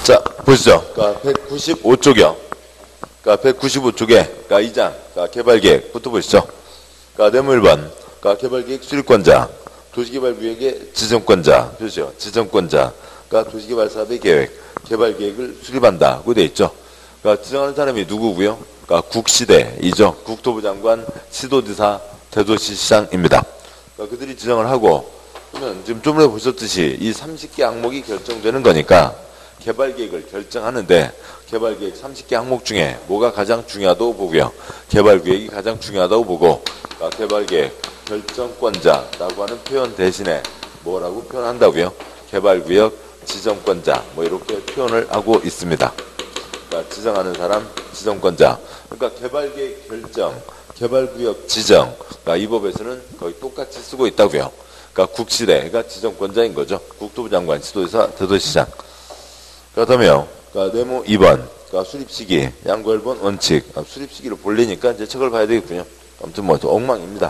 자, 보시죠. 그러니까 195쪽이요. 그러니까 195쪽에, 그러니까 2장, 그러니까 개발계획부터 보시죠. 그러니까 네모 1번, 그러니까 개발계획 수립권자, 도시개발구역의 지정권자, 보시죠. 지정권자, 그러니까 도시개발사업의 계획, 개발계획을 수립한다. 고 되어 있죠. 그러니까 지정하는 사람이 누구고요? 그러니까 국시대이죠. 국토부 장관, 시도지사, 대도시시장입니다. 그러니까 그들이 지정을 하고, 그러면 지금 좀 전에 보셨듯이 이 30개 항목이 결정되는 거니까 개발계획을 결정하는데 개발계획 30개 항목 중에 뭐가 가장 중요하다고 보고요. 개발계획이 가장 중요하다고 보고 그러니까 개발계획 결정권자라고 하는 표현 대신에 뭐라고 표현한다고요? 개발구역 지정권자 뭐 이렇게 표현을 하고 있습니다. 그러니까 지정하는 사람 지정권자. 그러니까 개발계획 결정, 개발구역 지정. 그러니까 이 법에서는 거의 똑같이 쓰고 있다고요. 그러니까 국시대가 지정권자인 거죠. 국토부 장관, 시도지사, 대도시장. 그렇다면 그러니까 네모 2번 그러니까 수립시기, 양구 1번 원칙. 수립시기를 볼래니까 이제 책을 봐야 되겠군요. 아무튼 뭐 엉망입니다.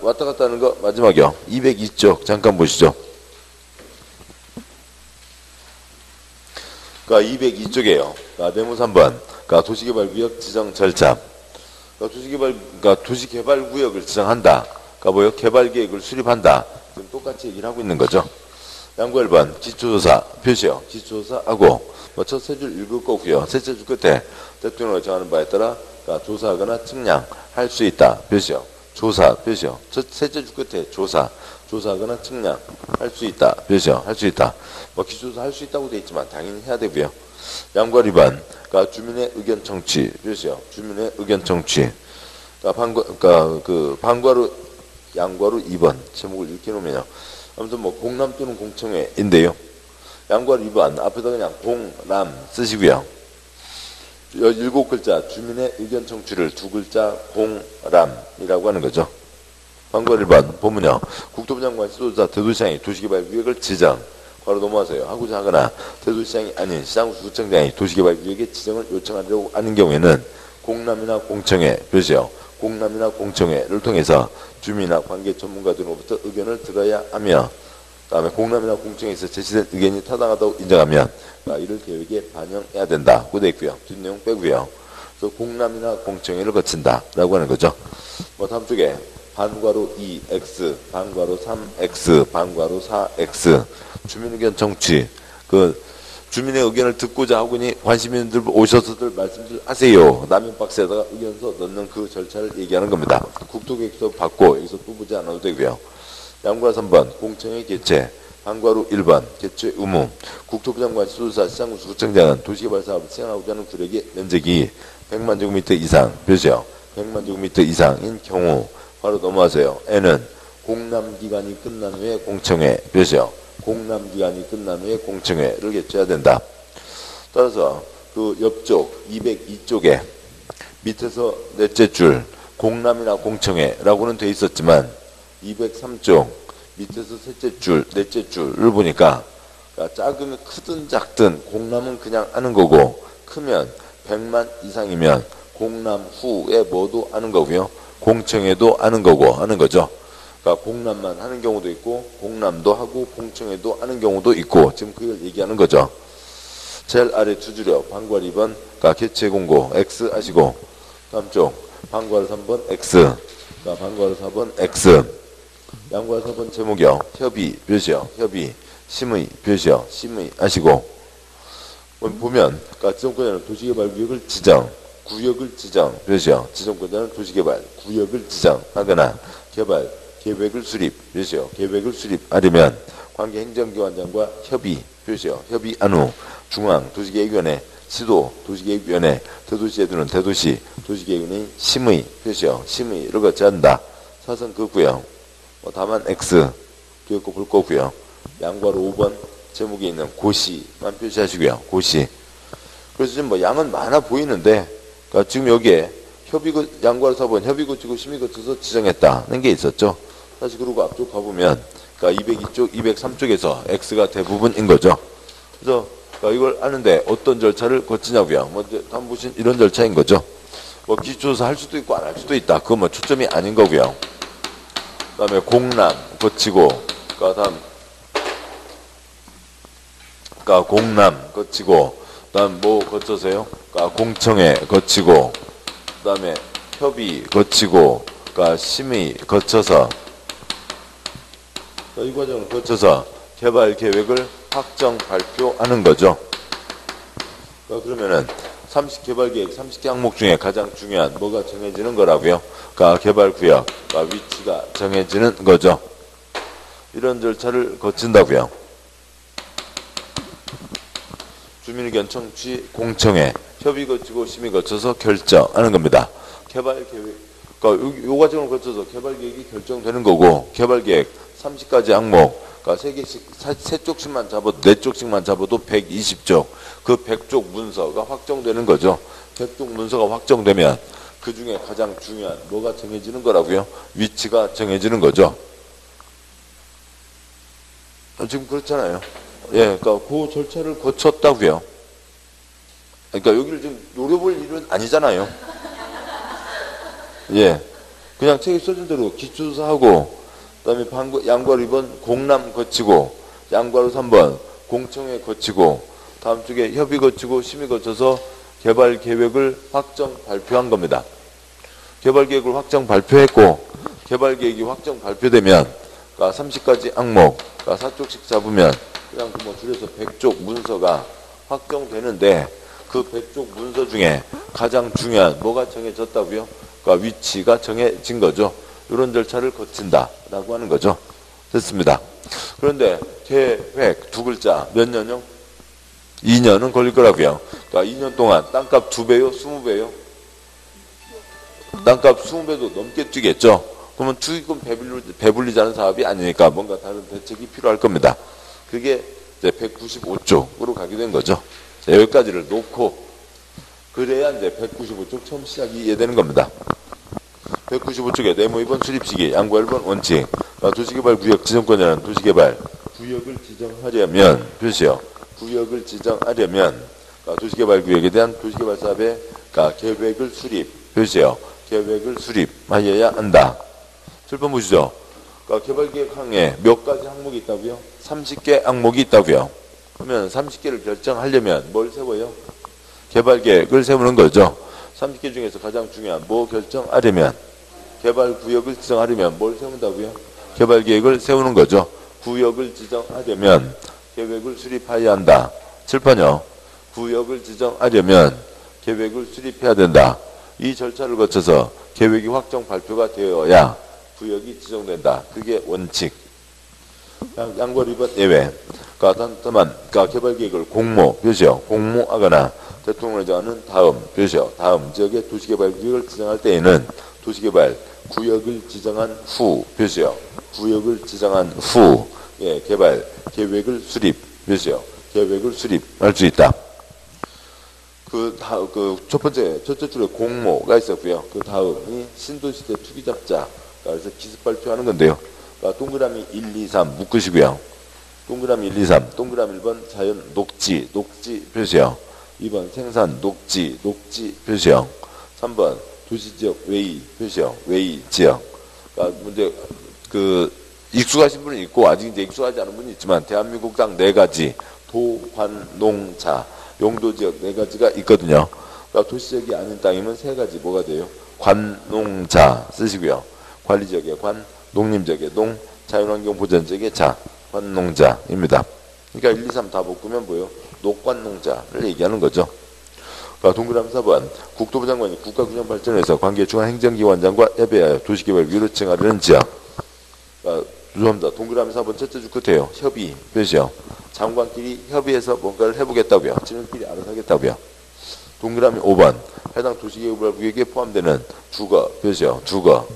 왔다 갔다 하는 거 마지막이요. 202쪽 잠깐 보시죠. 그러니까 202쪽이에요. 그러니까 네모 3번 그러니까 도시개발구역 지정 절차. 그러니까 도시개발구역을 지정한다. 그러니까 뭐요? 개발계획을 수립한다. 지금 똑같이 얘기를 하고 있는 거죠. 양구 1번 기초조사 표시요. 기초조사하고 뭐 첫 세 줄 읽을 거고요. 셋째 줄 끝에 대통령이 정하는 바에 따라 그러니까 조사하거나 측량할 수 있다. 표시요. 조사 표시요. 첫 셋째 줄 끝에 조사하거나 측량할 수 있다. 표시요. 할 수 있다. 뭐 기초조사 할 수 있다고 돼 있지만 당연히 해야 되고요. 양구 2번 그러니까 주민의 의견 청취 표시요. 주민의 의견 청취. 그러니까 방과로 양과로 2번 제목을 이렇게 놓으면요. 아무튼 뭐 공람 또는 공청회인데요. 양과로 2번 앞에다 그냥 공람 쓰시고요. 7글자 주민의 의견 청취를 2글자 공람이라고 하는 거죠. 방과로 1번 보면요. 국토부 장관 시도지사 대도시장이 도시개발구역을 지정 바로 넘어가세요. 하고자 하거나 대도시장이 아닌 시장구청장이 도시개발구역의 지정을 요청하려고 하는 경우에는 공람이나 공청회 표시요. 공람이나 공청회를 통해서 주민이나 관계 전문가들로부터 의견을 들어야 하며 다음에 공람이나 공청회에서 제시된 의견이 타당하다고 인정하면 이를 계획에 반영해야 된다고 되어 있고요. 뒷내용 빼고요. 그래서 공람이나 공청회를 거친다라고 하는 거죠. 뭐 다음 쪽에 반괄호 2x, 반괄호 3x, 반괄호 4x 주민 의견 청취 주민의 의견을 듣고자 하고니 관심 있는 분들 오셔서들 말씀들 하세요. 남인 박스에다가 의견서 넣는 그 절차를 얘기하는 겁니다. 국토계획서 받고 여기서 또 보지 않아도 되고요. 양과 3번 공청회 개최, 방과로 1번 개최 의무. 국토부 장관 시도지사 시장군수 구청장은 도시개발 사업을 시행하고자 하는 구역의 면적이 100만 제곱미터 이상 표시요. 100만 제곱미터 이상인 경우 바로 넘어가세요. N은 공람기간이 끝난 후에 공청회 표시요. 공람기간이 끝난 후에 공청회를 개최해야 된다. 따라서 그 옆쪽 202쪽에 밑에서 넷째 줄 공람이나 공청회라고는 돼 있었지만 203쪽 밑에서 셋째 줄, 넷째 줄을 보니까 작으면 크든 작든 공람은 그냥 하는 거고 크면 100만 이상이면 공람 후에 뭐도 하는 거고요. 공청회도 하는 거고 하는 거죠. 그러니까 공람만 하는 경우도 있고 공람도 하고 공청회도 하는 경우도 있고 지금 그걸 얘기하는 거죠. 제일 아래 두 줄이요. 방괄 2번 그러니까 개최 공고 X 하시고 다음 쪽 방괄 3번 X 그러니까 방괄 4번 X 양괄 4번 제목이요. 협의 표시요. 협의 심의 표시요. 심의 하시고 보면 그러니까 지정권자는 도시개발구역을 지정 구역을 지정 표시요. 지정권자는 도시개발 구역을 지정하거나 개발 계획을 수립 표시요. 계획을 수립하려면 관계 행정기관장과 협의 표시요. 협의한 후 중앙 도시계획위원회, 시도 도시계획위원회, 대도시에 두는 대도시 도시계획위원회 심의 표시요. 심의를 거쳐야 한다. 사선 긋고요. 다만 X 기억고 볼 거고요. 양괄호 5번 제목에 있는 고시만 표시하시고요. 고시. 그래서 지금 뭐 양은 많아 보이는데 그러니까 지금 여기에 협의고 양괄호 4번 협의고 지고 심의 거쳐서 지정했다는 게 있었죠. 다시 그러고 앞쪽 가보면 그러니까 202쪽, 203쪽에서 X가 대부분인 거죠. 그래서 그러니까 이걸 아는데 어떤 절차를 거치냐고요. 뭐 다음 보신 이런 절차인 거죠. 뭐 기초조사 할 수도 있고 안 할 수도 있다. 그건 뭐 초점이 아닌 거고요. 그다음에 공람 거치고 그다음 그러니까 공남 거치고, 그다음 뭐 거쳐서요? 그러니까 공청회 거치고, 그다음에 협의 거치고, 그러니까 심의 거쳐서, 이 과정을 거쳐서 개발 계획을 확정 발표하는 거죠. 그러면은 30개발 계획 30개 항목 중에 가장 중요한 뭐가 정해지는 거라고요? 그러니까 개발 구역, 그러니까 위치가 정해지는 거죠. 이런 절차를 거친다고요. 주민의견 청취, 공청회, 협의 거치고 심의 거쳐서 결정하는 겁니다. 개발 계획, 그러니까 요 과정을 거쳐서 개발 계획이 결정되는 거고, 개발 계획 30가지 항목, 그러니까 3개씩, 3쪽씩만 잡아도, 4쪽씩만 잡아도 120쪽, 그 100쪽 문서가 확정되는 거죠. 100쪽 문서가 확정되면 그 중에 가장 중요한 뭐가 정해지는 거라고요? 위치가 정해지는 거죠. 지금 그렇잖아요. 예, 그러니까 그 절차를 거쳤다고요. 그러니까 여기를 지금 노려볼 일은 아니잖아요. 예, 그냥 책에 써진 대로 기초조사하고, 그다음에 양과로 2번 공람 거치고, 양과로 3번 공청회 거치고, 다음 쪽에 협의 거치고 심의 거쳐서 개발 계획을 확정 발표한 겁니다. 개발 계획을 확정 발표했고, 개발 계획이 확정 발표되면, 그러니까 30가지 항목, 그러니까 4쪽씩 잡으면 그냥 뭐 줄여서 100쪽 문서가 확정되는데, 그 100쪽 문서 중에 가장 중요한 뭐가 정해졌다고요? 그러니까 위치가 정해진 거죠. 이런 절차를 거친다라고 하는 거죠. 됐습니다. 그런데 계획 두 글자 몇 년요? 2년은 걸릴 거라고요. 그러니까 2년 동안 땅값 2배요? 20배요? 땅값 20배도 넘게 뛰겠죠. 그러면 투기금 배불리자는 사업이 아니니까 뭔가 다른 대책이 필요할 겁니다. 그게 이제 195쪽으로 가게 된 거죠. 여기까지를 놓고 그래야 이제 195쪽 처음 시작이 이해되는 겁니다. 195쪽에 네모 2번 수립시기, 양과 1번 원칙, 도시개발 구역 지정권이라는 도시개발 구역을 지정하려면, 표시요. 구역을 지정하려면, 도시개발 구역에 대한 도시개발 사업의 계획을 수립, 표시요. 계획을 수립하여야 한다. 7번 보시죠. 개발계획 항에 몇 가지 항목이 있다고요? 30개 항목이 있다고요. 그러면 30개를 결정하려면 뭘 세워요? 개발계획을 세우는 거죠. 30개 중에서 가장 중요한 뭐 결정하려면, 개발구역을 지정하려면 뭘 세운다고요? 개발계획을 세우는 거죠. 구역을 지정하려면 계획을 수립해야 한다. 7번요. 구역을 지정하려면 계획을 수립해야 된다. 이 절차를 거쳐서 계획이 확정 발표가 되어야 구역이 지정된다. 그게 원칙. 양과 2번 예외. 그러니까 개발계획을 공모, 표시요. 공모하거나 대통령을 정하는 다음, 표시요. 다음 지역의 도시개발구역을 지정할 때에는 도시개발 구역을 지정한 후, 표시요. 구역을 지정한 후, 예, 개발 계획을 수립, 표시요. 계획을 수립할 수 있다. 첫 번째, 첫째 줄에 공모가 있었고요. 그 다음이 신도시대 투기잡자. 그래서 기습 발표하는 건데요. 동그라미 1, 2, 3 묶으시고요. 동그라미 1, 2, 3. 동그라미 1번 자연 녹지, 녹지 표시요. 2번 생산 녹지, 녹지 표시요. 3번 도시지역 웨이 표시요. 웨이 지역. 문제 익숙하신 분은 있고 아직 이제 익숙하지 않은 분이 있지만 대한민국 당 4가지 도, 관, 농, 자 용도지역 4가지가 있거든요. 도시지역이 아닌 땅이면 3가지 뭐가 돼요? 관, 농, 자 쓰시고요. 관리지역의 관, 농림지역의 농, 자연환경보전지역의 자, 관농자입니다. 그러니까 1, 2, 3 다 묶으면 뭐예요? 녹관농자를 얘기하는 거죠. 동그라미 4번 국토부 장관이 국가균형발전에서 관계 중앙행정기관장과 협의하여 도시개발구역을 지정하려는 지역. 죄송합니다. 동그라미 4번 첫째 줄 끝에요. 협의 표시요. 장관끼리 협의해서 뭔가를 해보겠다고요. 지들끼리 알아서 하겠다고요. 동그라미 5번 해당 도시개발구역에 포함되는 주거 표시요. 주거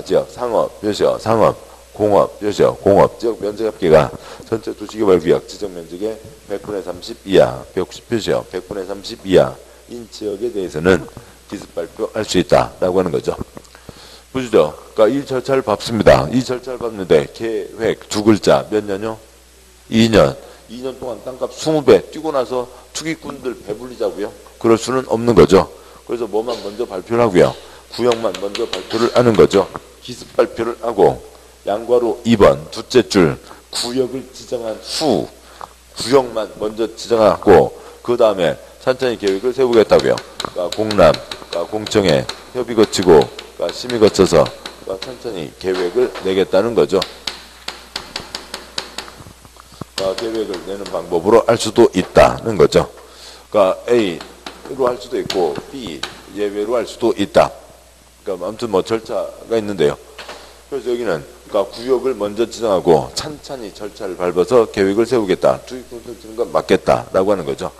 지역, 상업 표시요. 상업, 공업 표시요. 공업 지역 면적 합계가 전체 도시개발구역 지정 면적의 100분의 30 이하, 190 표시요. 100분의 30 이하인 지역에 대해서는 기습 발표할 수 있다라고 하는 거죠. 보시죠. 그러니까 이 절차를 밟습니다. 이 절차를 밟는데 계획 두 글자 몇 년요? 2년. 2년 동안 땅값 20배 뛰고 나서 투기꾼들 배불리자고요? 그럴 수는 없는 거죠. 그래서 뭐만 먼저 발표를 하고요. 구역만 먼저 발표를 하는 거죠. 기습 발표를 하고 양괄호 2번 둘째 줄 구역을 지정한 구역만 먼저 지정하고 그 다음에 천천히 계획을 세우겠다고요. 그러니까 공람, 그러니까 공청회, 협의 거치고, 그러니까 심의 거쳐서 그러니까 천천히 계획을 내겠다는 거죠. 그러니까 계획을 내는 방법으로 할 수도 있다는 거죠. 그러니까 A로 할 수도 있고 B 예외로 할 수도 있다. 그러니까 아무튼 뭐 절차가 있는데요. 그래서 여기는 그러니까 구역을 먼저 지정하고 찬찬히 절차를 밟아서 계획을 세우겠다. 투입금을 주는 건 맞겠다라고 하는 거죠.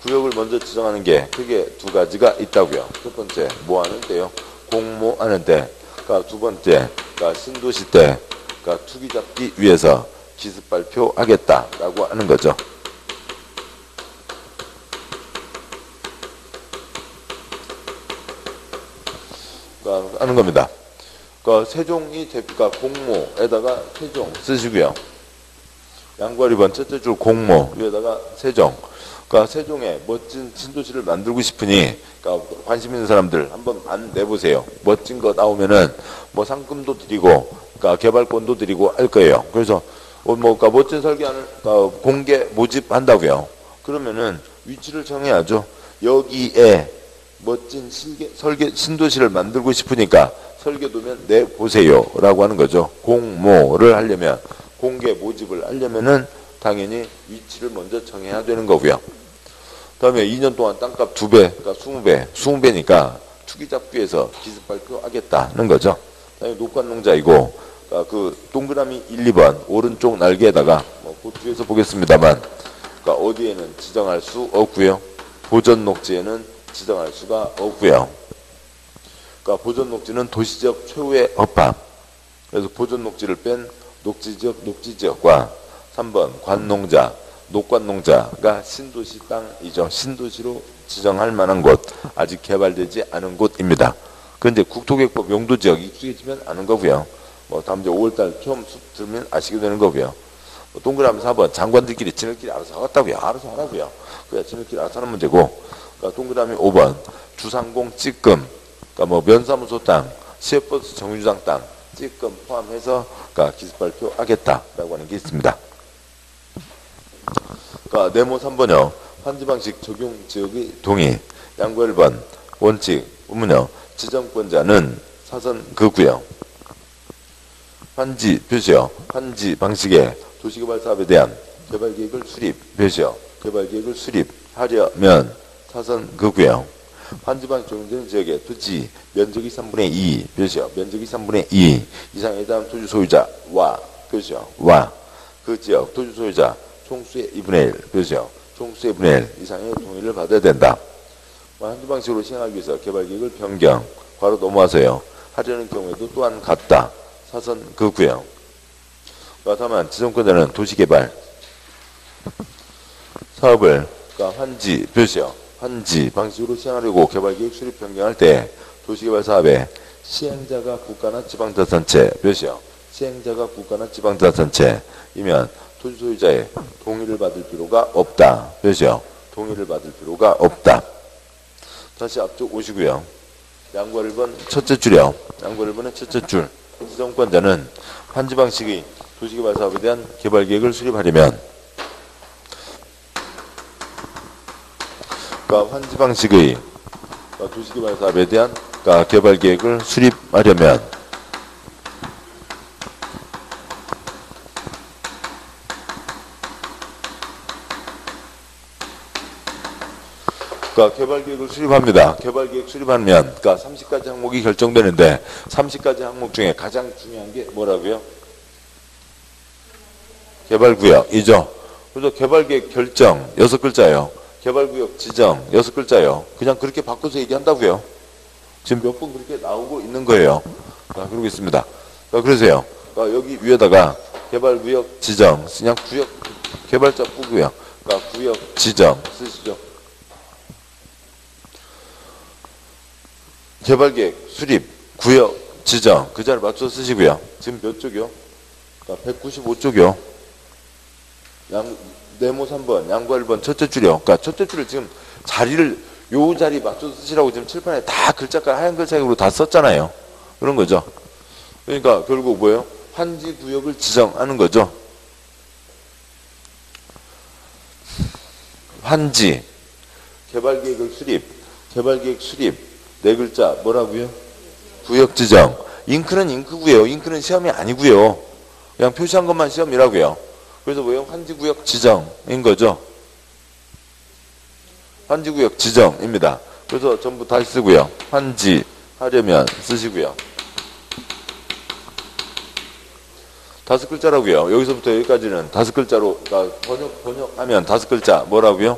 구역을 먼저 지정하는 게 크게 두 가지가 있다고요. 첫 번째 뭐 하는데요? 공모하는 때. 그러니까 두 번째 그러니까 신도시 때 그러니까 투기 잡기 위해서 기습 발표하겠다라고 하는 거죠. 그러니까 하는 겁니다. 그러니까 세종이 그러니까 공모에다가 세종 쓰시고요. 양과 1번 첫째 줄 공모 위에다가 세종. 그러니까 세종에 멋진 신도시를 만들고 싶으니 그러니까 관심 있는 사람들 한번 반 내보세요. 멋진 거 나오면은 뭐 상금도 드리고 그러니까 개발권도 드리고 할 거예요. 그래서 뭐 그러니까 멋진 설계안을 그러니까 공개 모집한다고요. 그러면은 위치를 정해야죠. 여기에 멋진 설계 신도시를 만들고 싶으니까 설계도면 내보세요 라고 하는 거죠. 공모를 하려면 공개 모집을 하려면은 당연히 위치를 먼저 정해야 되는 거고요. 다음에 2년 동안 땅값 2배, 그러니까 20배, 20배니까 투기 잡기 위해서 기습 발표하겠다는 거죠. 다음에 녹관농자이고 그러니까 그 동그라미 1, 2번 오른쪽 날개에다가 그 뒤에서 보겠습니다만 그러니까 어디에는 지정할 수 없고요. 보전 녹지에는 지정할 수가 없고요. 그러니까 보전 녹지는 도시적 최후의 hợp pháp. 그래서 보전 녹지를 뺀 녹지지역, 녹지지역과 3번 관농자, 녹관농자가 신도시 땅이죠. 신도시로 지정할 만한 곳, 아직 개발되지 않은 곳입니다. 그런데 국토계획법 용도지역 익숙해지면 아는 거고요. 뭐 다음 주 5월달 처음 수업 들으면 아시게 되는 거고요. 뭐 동그라미 4번 장관들끼리 지네끼리 알아서 하겠다고요. 알아서 하라고요. 그냥 지네끼리 알아서 하는 문제고. 그러니까 동그라미 5번 주상공 찌끔, 그러니까 뭐 면사무소 땅, 시외버스 정류장 땅, 찌끔 포함해서 그러니까 기습 발표하겠다라고 하는 게 있습니다. 그러니까 네모 3번요. 환지 방식 적용 지역의 동의. 양과 1번 원칙 보면요. 지정권자는 사선 그구요. 환지 표시요. 환지 방식의 도시개발 사업에 대한 개발계획을 수립 표시요. 개발계획을 수립하려면 사선 그구요. 환지 방식 적용되는 지역의 토지 면적이 3분의 2 표시요. 면적이 3분의 2 이상에 해당하는 토지 소유자와 표시요. 와 그 지역 토지 소유자 총수의 2분의 1 표시요. 총수의 2분의 1 이상의 동의를 받아야 된다. 환지 방식으로 시행하기 위해서 개발계획을 변경 바로 넘어와서요. 하려는 경우에도 또한 같다. 사선 그구요. 다만 지정권자는 도시개발 사업을 그러니까 환지 표시요. 환지 방식으로 시행하려고 개발계획 수립 변경할 때 도시개발 사업에 시행자가 국가나 지방자치단체 표시요. 시행자가 국가나 지방자치단체이면 토지 소유자의 동의를 받을 필요가 없다. 표시요. 동의를 받을 필요가 없다. 다시 앞쪽 오시고요. 양과 1번 첫째 줄이요. 양과 1번의 첫째 줄. 지정권자는 환지 방식의 도시개발 사업에 대한 개발계획을 수립하려면 그러니까 환지 방식의 도시개발 사업에 대한 그러니까 개발계획을 수립하려면 그러니까 개발계획을 수립합니다. 개발계획 수립하면 그러니까 30가지 항목이 결정되는데 30가지 항목 중에 가장 중요한 게 뭐라고요? 개발구역이죠. 그래서 개발계획 결정 6글자예요. 개발구역 지정 6글자예요. 그냥 그렇게 바꿔서 얘기한다고요. 지금 몇 번 그렇게 나오고 있는 거예요. 그러고 있습니다. 그러세요. 여기 위에다가 개발구역 지정 그냥 구역 개발자 뿌고요. 구역 지정 쓰시죠. 개발계획 수립 구역 지정 그 자리에 맞춰 쓰시고요. 지금 몇 쪽이요? 195쪽이요. 네모 3번 양과 1번 첫째 줄이요. 그러니까 첫째 줄을 지금 자리를 요 자리 맞춰 쓰시라고 지금 칠판에 다 글자가 하얀 글자로 다 썼잖아요. 그런 거죠. 그러니까 결국 뭐예요? 환지 구역을 지정하는 거죠. 환지, 개발계획을 수립, 개발계획 수립, 네 글자 뭐라고요? 구역 지정. 잉크는 잉크고요. 잉크는 시험이 아니고요. 그냥 표시한 것만 시험이라고요. 그래서 뭐예요? 환지구역 지정인 거죠. 환지구역 지정입니다. 그래서 전부 다시 쓰고요. 환지 하려면 쓰시고요. 5글자라고요. 여기서부터 여기까지는 5글자로, 그러니까 번역하면 5글자 뭐라고요?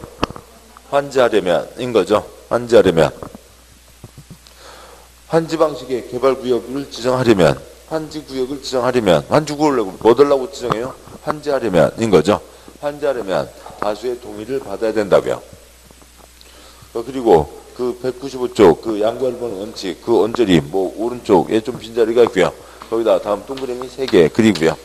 환지하려면인 거죠. 환지하려면. 환지 방식의 개발구역을 지정하려면, 환지구역을 지정하려면, 환지구역을 뭐 달라고 지정해요? 환지하려면인 거죠. 환지하려면 다수의 동의를 받아야 된다고요. 그리고 그 195쪽 그 양괄번 원칙 그 언저리 뭐 오른쪽에 좀 빈자리가 있고요. 거기다 다음 동그라미 3개 그리고요.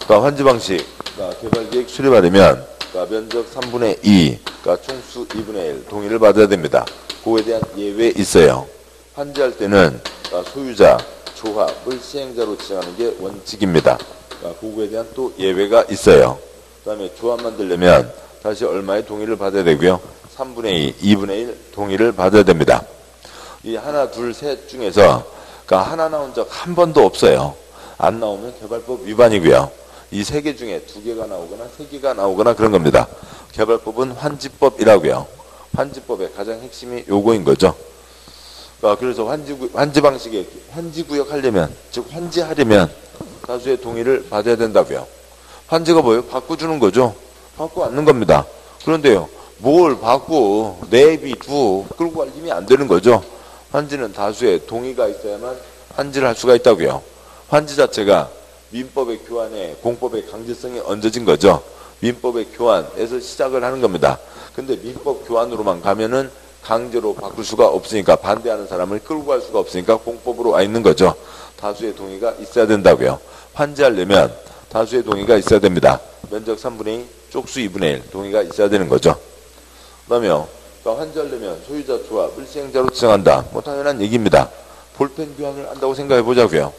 그러니까 환지 방식, 그러니까 개발계획 수립하려면 그러니까 면적 3분의 2, 그러니까 총수 2분의 1 동의를 받아야 됩니다. 그거에 대한 예외 있어요. 환지할 때는 그러니까 소유자, 조합을 시행자로 지정하는 게 원칙입니다. 그러니까 그거에 대한 또 예외가 있어요. 그 다음에 조합 만들려면 다시 얼마의 동의를 받아야 되고요. 3분의 2, 2분의 1 동의를 받아야 됩니다. 이 하나, 둘, 셋 중에서 그러니까 하나 나온 적 한 번도 없어요. 안 나오면 개발법 위반이고요. 이 3개 중에 2개가 나오거나 3개가 나오거나 그런 겁니다. 개발법은 환지법이라고요. 환지법의 가장 핵심이 요거인 거죠. 그래서 환지 방식의 환지구역 하려면, 즉 환지하려면 다수의 동의를 받아야 된다고요. 환지가 뭐예요? 바꿔주는 거죠. 바꿔 앉는 겁니다. 그런데요, 뭘 바꿔 내비두 끌고 갈 힘이 안 되는 거죠. 환지는 다수의 동의가 있어야만 환지를 할 수가 있다고요. 환지 자체가 민법의 교환에 공법의 강제성이 얹어진 거죠. 민법의 교환에서 시작을 하는 겁니다. 근데 민법 교환으로만 가면은 강제로 바꿀 수가 없으니까, 반대하는 사람을 끌고 갈 수가 없으니까 공법으로 와 있는 거죠. 다수의 동의가 있어야 된다고요. 환지하려면 다수의 동의가 있어야 됩니다. 면적 3분의 2, 쪽수 2분의 1 동의가 있어야 되는 거죠. 그 다음에요, 그러니까 환지하려면 소유자 조합을 시행자로 지정한다. 뭐 당연한 얘기입니다. 볼펜 교환을 한다고 생각해 보자고요.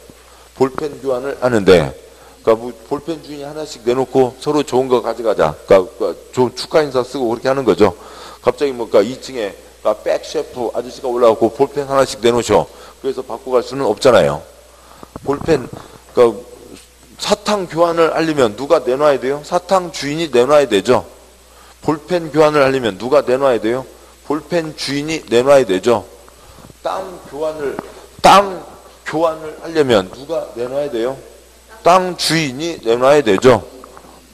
볼펜 교환을 하는데, 그러니까 뭐 볼펜 주인이 하나씩 내놓고 서로 좋은 거 가져가자. 그러니까 좋은 축하 인사 쓰고 그렇게 하는 거죠. 갑자기 뭐 그러니까 2층에 백 셰프 아저씨가 올라가고 볼펜 하나씩 내놓으셔. 그래서 바꿔 갈 수는 없잖아요. 볼펜, 그러니까 사탕 교환을 하려면 누가 내놔야 돼요? 사탕 주인이 내놔야 되죠. 볼펜 교환을 하려면 누가 내놔야 돼요? 볼펜 주인이 내놔야 되죠. 땅 교환을 하려면 누가 내놔야 돼요? 땅 주인이 내놔야 되죠.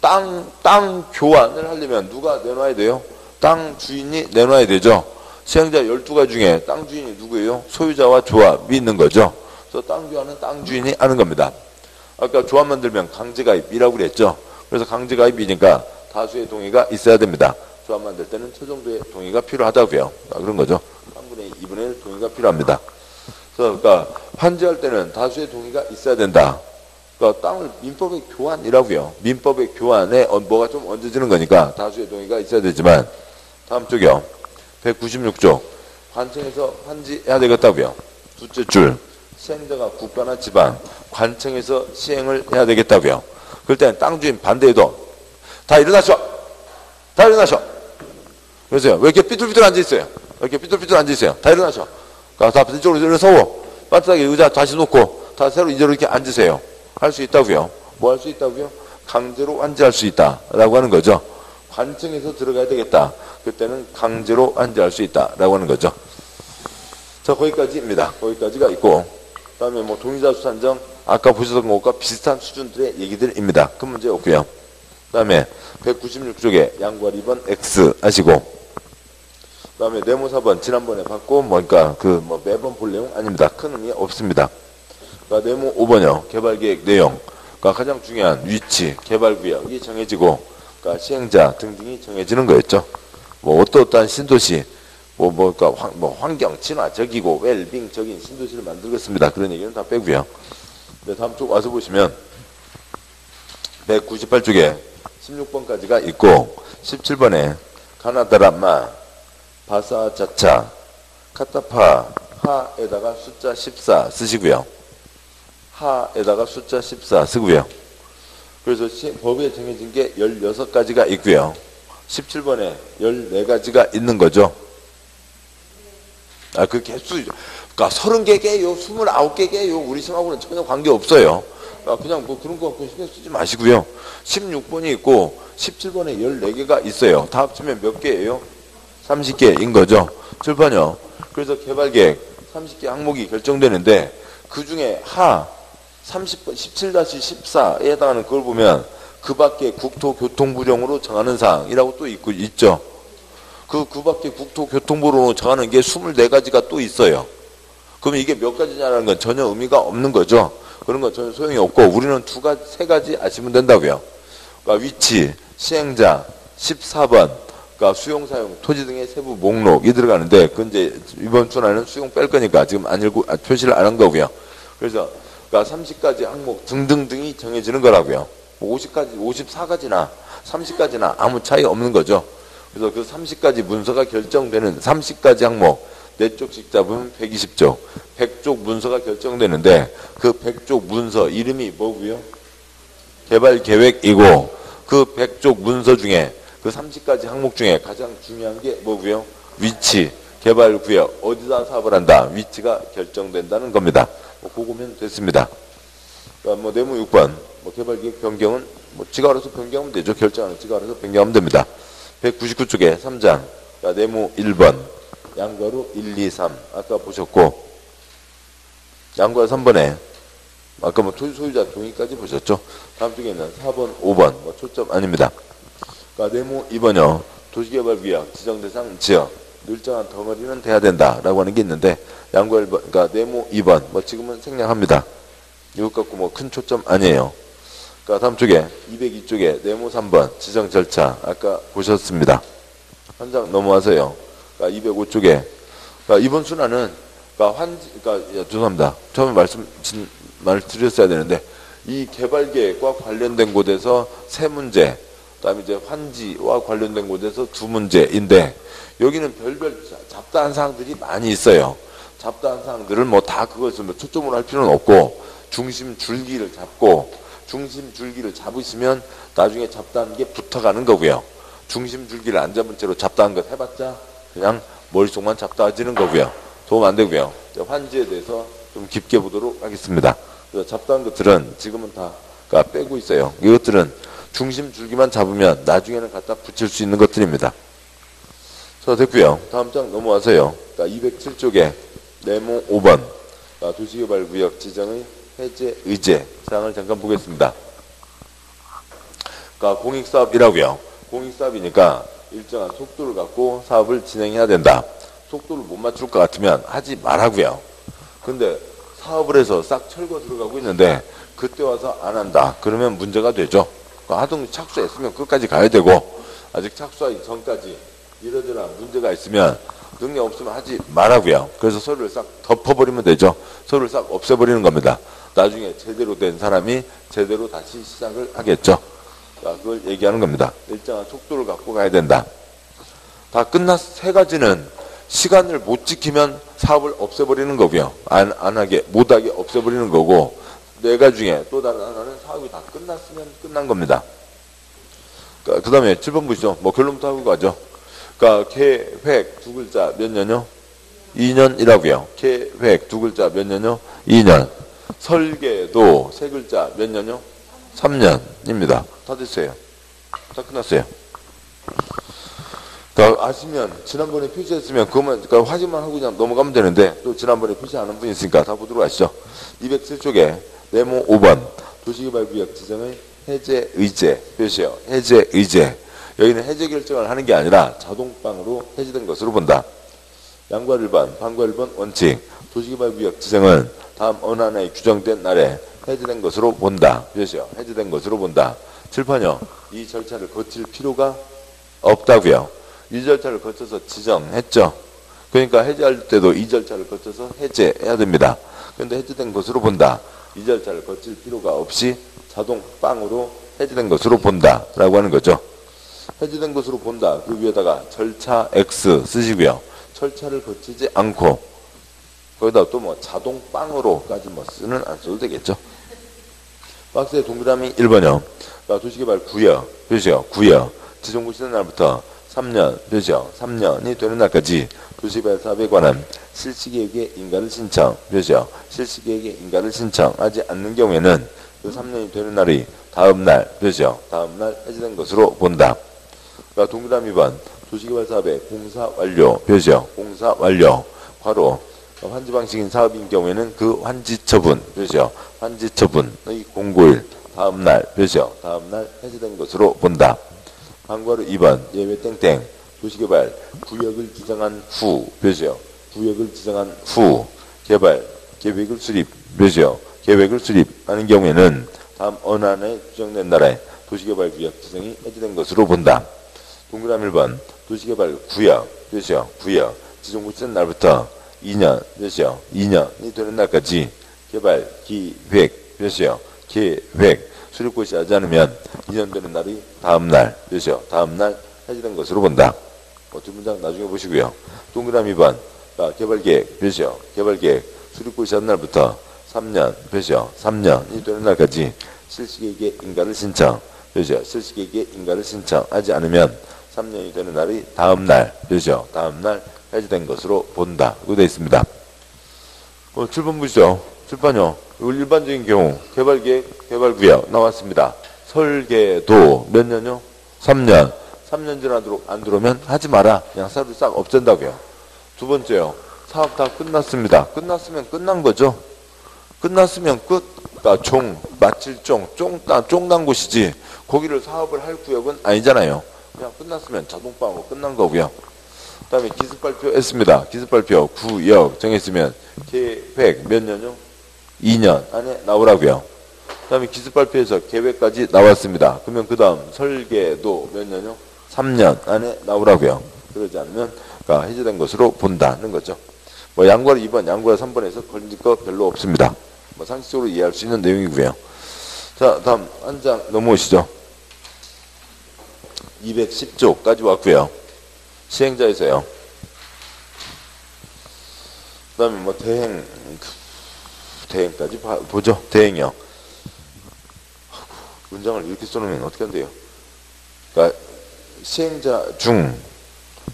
땅 교환을 하려면 누가 내놔야 돼요? 땅 주인이 내놔야 되죠. 시행자 12가지 중에 땅 주인이 누구예요? 소유자와 조합이 있는 거죠. 그래서 땅 교환은 땅 주인이 하는 겁니다. 아까 조합 만들면 강제가입이라고 그랬죠. 그래서 강제가입이니까 다수의 동의가 있어야 됩니다. 조합 만들 때는 저 정도의 동의가 필요하다고요. 그런 거죠. 3분의 2, 2분의 1 동의가 필요합니다. 그러니까 환지할 때는 다수의 동의가 있어야 된다. 그러니까 땅을 민법의 교환이라고요. 민법의 교환에 뭐가 좀 얹어지는 거니까 다수의 동의가 있어야 되지만, 다음 쪽이요. 196쪽. 관청에서 환지해야 되겠다고요. 둘째 줄. 시행자가 국가나 지방, 관청에서 시행을 해야 되겠다고요. 그럴 때는 땅 주인 반대해도 다 일어나셔! 다 일어나셔! 그러세요. 왜 이렇게 삐뚤삐뚤 앉아있어요? 왜 이렇게 삐뚤삐뚤 앉아있어요? 다 일어나셔! 다 이쪽으로 일어서고, 바닥에 의자 다시 놓고, 다 새로 이대로 이렇게 앉으세요. 할 수 있다고요. 뭐 할 수 있다고요? 강제로 환지할 수 있다라고 하는 거죠. 관청에서 들어가야 되겠다. 그때는 강제로 환지할 수 있다라고 하는 거죠. 자, 거기까지입니다. 거기까지가 있고, 그 다음에 뭐 동의자 수 산정, 아까 보셨던 것과 비슷한 수준들의 얘기들입니다. 큰 문제 없고요. 그 다음에 196쪽에 양괄 2번 X 하시고, 그 다음에 네모 4번 지난번에 봤고, 뭐니까 매번 볼 내용 아닙니다. 큰 의미 없습니다. 그러니까 네모 5번이요. 개발계획 내용. 그러니까 가장 중요한 위치, 개발구역이 정해지고, 그러니까 시행자 등등이 정해지는 거였죠. 뭐 어떠한 신도시, 그러니까 환경 친화적이고 웰빙적인 신도시를 만들겠습니다. 그런 얘기는 다 빼고요. 네, 다음 쪽 와서 보시면 198쪽에 16번까지가 있고, 17번에 가나다라마, 바사자차, 카타파, 하에다가 숫자 14 쓰시고요. 하에다가 숫자 14 쓰고요. 그래서 법에 정해진 게 16가지가 있고요. 17번에 14가지가 있는 거죠. 그 개수, 그러니까 30개 개요, 29개 개요. 우리 시험하고는 전혀 관계 없어요. 그냥 뭐 그런 거 갖고 신경 쓰지 마시고요. 16번이 있고 17번에 14개가 있어요. 다 합치면 몇 개예요? 30개인 거죠. 칠판이요. 그래서 개발계획 30개 항목이 결정되는데 그 중에 하 30번 17-14에 해당하는 그걸 보면 그 밖에 국토교통부령으로 정하는 사항이라고 또 있죠. 그 밖에 국토교통부령으로 정하는 게 24가지가 또 있어요. 그럼 이게 몇 가지냐는 건 전혀 의미가 없는 거죠. 그런 건 전혀 소용이 없고 우리는 3가지 아시면 된다고요. 그러니까 위치, 시행자, 14번, 그러니까 수용, 사용, 토지 등의 세부 목록이 들어가는데 그건 이제 이번 순환은 수용 뺄 거니까 지금 안 읽고 표시를 안 한 거고요. 그래서 그러니까 30가지 항목 등등등이 정해지는 거라고요. 50가지, 54가지나 30가지나 아무 차이 없는 거죠. 그래서 그 30가지 문서가 결정되는 30가지 항목 4쪽씩 잡으면 120쪽, 100쪽 문서가 결정되는데 그 100쪽 문서 이름이 뭐고요? 개발계획이고 그 100쪽 문서 중에 그 30가지 항목 중에 가장 중요한 게 뭐고요? 위치, 개발구역, 어디다 사업을 한다. 위치가 결정된다는 겁니다. 그거면 됐습니다. 그러니까 뭐 네모 6번, 뭐 개발계획 변경은 뭐 지가 알아서 변경하면 되죠. 결정하는 지가 알아서 변경하면 됩니다. 199쪽에 3장, 그러니까 네모 1번, 양괄호 1, 2, 3 아까 보셨고 양괄호 3번에 아까 뭐 토지 소유자 동의까지 보셨죠. 다음 쪽에는 4번, 5번 뭐 초점 아닙니다. 그러니까 네모 2번요. 도시개발구역 지정대상 지역 일정한 덩어리는 돼야 된다라고 하는 게 있는데 양괄호 1번, 그러니까 네모 2번 뭐 지금은 생략합니다. 이것 갖고 뭐 큰 초점 아니에요. 그러니까 다음 쪽에 202쪽에 네모 3번 지정 절차 아까 보셨습니다. 한 장 넘어와서요. 그러니까 205쪽에 그러니까 이번 순환은 그러니까 죄송합니다. 처음에 말을 드렸어야 되는데 이 개발계획과 관련된 곳에서 3문제, 그다음에 이제 환지와 관련된 곳에서 2문제인데 여기는 별별 잡다한 사항들이 많이 있어요. 잡다한 사항들을 뭐 다 그것을 뭐 초점으로 할 필요는 없고 중심 줄기를 잡고 중심 줄기를 잡으시면 나중에 잡다한 게 붙어가는 거고요. 중심 줄기를 안 잡은 채로 잡다한 것 해봤자 그냥 머릿속만 잡다해지는 거고요. 도움 안 되고요. 환지에 대해서 좀 깊게 보도록 하겠습니다. 그래서 잡다한 것들은 지금은 다 빼고 있어요. 이것들은 중심 줄기만 잡으면 나중에는 갖다 붙일 수 있는 것들입니다. 자, 됐고요. 다음 장 넘어와서요. 207쪽에 네모 5번 도시개발구역 지정의 해제 의제 사항을 잠깐 보겠습니다. 그러니까 공익사업이라고요. 공익사업이니까 일정한 속도를 갖고 사업을 진행해야 된다. 속도를 못 맞출 것 같으면 하지 말라고요. 근데 사업을 해서 싹 철거 들어가고 있는데 그때 와서 안 한다. 그러면 문제가 되죠. 그러니까 하등 착수했으면 끝까지 가야 되고 아직 착수하기 전까지 이러저러한 문제가 있으면 능력 없으면 하지 말라고요. 그래서 서류를 싹 덮어버리면 되죠. 서류를 싹 없애버리는 겁니다. 나중에 제대로 된 사람이 제대로 다시 시작을 하겠죠. 그걸 얘기하는 겁니다. 일정한 속도를 갖고 가야 된다. 다 세 가지는 시간을 못 지키면 사업을 없애버리는 거고요. 안 하게, 못하게 없애버리는 거고 4가지 중에 또 다른 하나는 사업이 다 끝났으면 끝난 겁니다. 그 다음에 7번 보시죠. 뭐 결론부터 하고 가죠. 그러니까 계획 2글자 몇 년요? 2년이라고요. 계획 2글자 몇 년요? 2년. 설계도 3글자 몇 년요? 3년입니다. 다 됐어요. 다 끝났어요. 그러니까 아시면 지난번에 표시했으면 그것만 그러니까 확인만 하고 그냥 넘어가면 되는데 또 지난번에 표시 안 한 분이 있으니까 다 보도록 하시죠. 207쪽에 네모 5번 도시개발구역 지정의 해제 의제 표시요. 해제 의제. 여기는 해제 결정을 하는 게 아니라 자동방으로 해제된 것으로 본다. 양괄 1번, 반괄 1번 원칙. 도시개발구역 지정은 다음 어느 하나에 규정된 날에 해제된 것으로 본다. 표시요. 해제된 것으로 본다. 칠판요. 이 절차를 거칠 필요가 없다고요. 이 절차를 거쳐서 지정했죠. 그러니까 해제할 때도 이 절차를 거쳐서 해제해야 됩니다. 그런데 해제된 것으로 본다. 이 절차를 거칠 필요가 없이 자동빵으로 해제된 것으로 본다. 라고 하는 거죠. 해제된 것으로 본다. 그 위에다가 절차 X 쓰시고요. 절차를 거치지 않고 거기다 또 뭐 자동빵으로까지 뭐 쓰는 안 써도 되겠죠. 박스에 동그라미 1번이요. 도시개발 구역, 그죠? 구역. 지정부 시된 날부터 3년, 그죠? 3년이 되는 날까지 도시개발 사업에 관한 실시계획의 인가를 신청, 그죠? 실시계획의 인가를 신청하지 않는 경우에는 그 3년이 되는 날이 다음 날, 그죠? 다음 날 해제된 것으로 본다. 동그라미 2번. 도시개발 사업의 공사 완료, 그죠? 공사 완료. 괄호. 환지 방식인 사업인 경우에는 그 환지 처분, 그죠? 환지 처분의 공고일, 다음 날, 그죠? 다음 날 해제된 것으로 본다. 한괄호 2번, 예외 땡땡, 도시개발 구역을 지정한 후, 그죠? 구역을 지정한 후, 개발, 계획을 수립, 그죠? 계획을 수립하는 경우에는 다음 어느 안에 규정된 날에 도시개발 구역 지정이 해제된 것으로 본다. 동그라미 1번, 도시개발 구역, 그죠? 구역, 지정부 시된 날부터 2년, 그죠? 2년이 되는 날까지 개발, 기획, 그죠? 계획, 수립고시 하지 않으면 2년 되는 날이 다음 날, 그죠? 다음 날 해제된 것으로 본다. 두 문장 나중에 보시고요. 동그라미 2번, 개발계획, 그죠? 개발계획, 수립고시 한 날부터 3년, 그죠? 3년이 되는 날까지 실시계획의 인가를 신청, 그죠? 실시계획의 인가를 신청하지 않으면 3년이 되는 날이 다음 날, 그죠? 다음 날 해제된 것으로 본다. 고 되어 있습니다. 7번 보시죠. 7번요. 일반적인 경우 개발계획, 개발구역 나왔습니다. 설계도 몇 년요? 3년. 3년 지나도록 안 들어오면 하지 마라. 그냥 사료 싹 없앤다고요. 두 번째요. 사업 다 끝났습니다. 끝났으면 끝난 거죠. 끝났으면 끝. 종, 마칠 종, 쫑난 곳이지. 거기를 사업을 할 구역은 아니잖아요. 그냥 끝났으면 자동방으로 끝난 거고요. 그 다음에 기습발표 했습니다. 기습발표 구역 정했으면 계획 몇 년요? 2년 안에 나오라고요. 그 다음에 기습발표에서 계획까지 나왔습니다. 그러면 그 다음 설계도 몇 년요? 3년 안에 나오라고요. 그러지 않으면 해제된 것으로 본다는 거죠. 양괄호 2번, 양괄호 3번에서 걸릴 거 별로 없습니다. 상식적으로 이해할 수 있는 내용이고요. 자, 다음 한 장 넘어오시죠. 210조까지 왔고요. 시행자에서요. 그 다음에 대행까지 보죠. 대행이요. 문장을 이렇게 써놓으면 어떻게 한대요? 그러니까 시행자 중,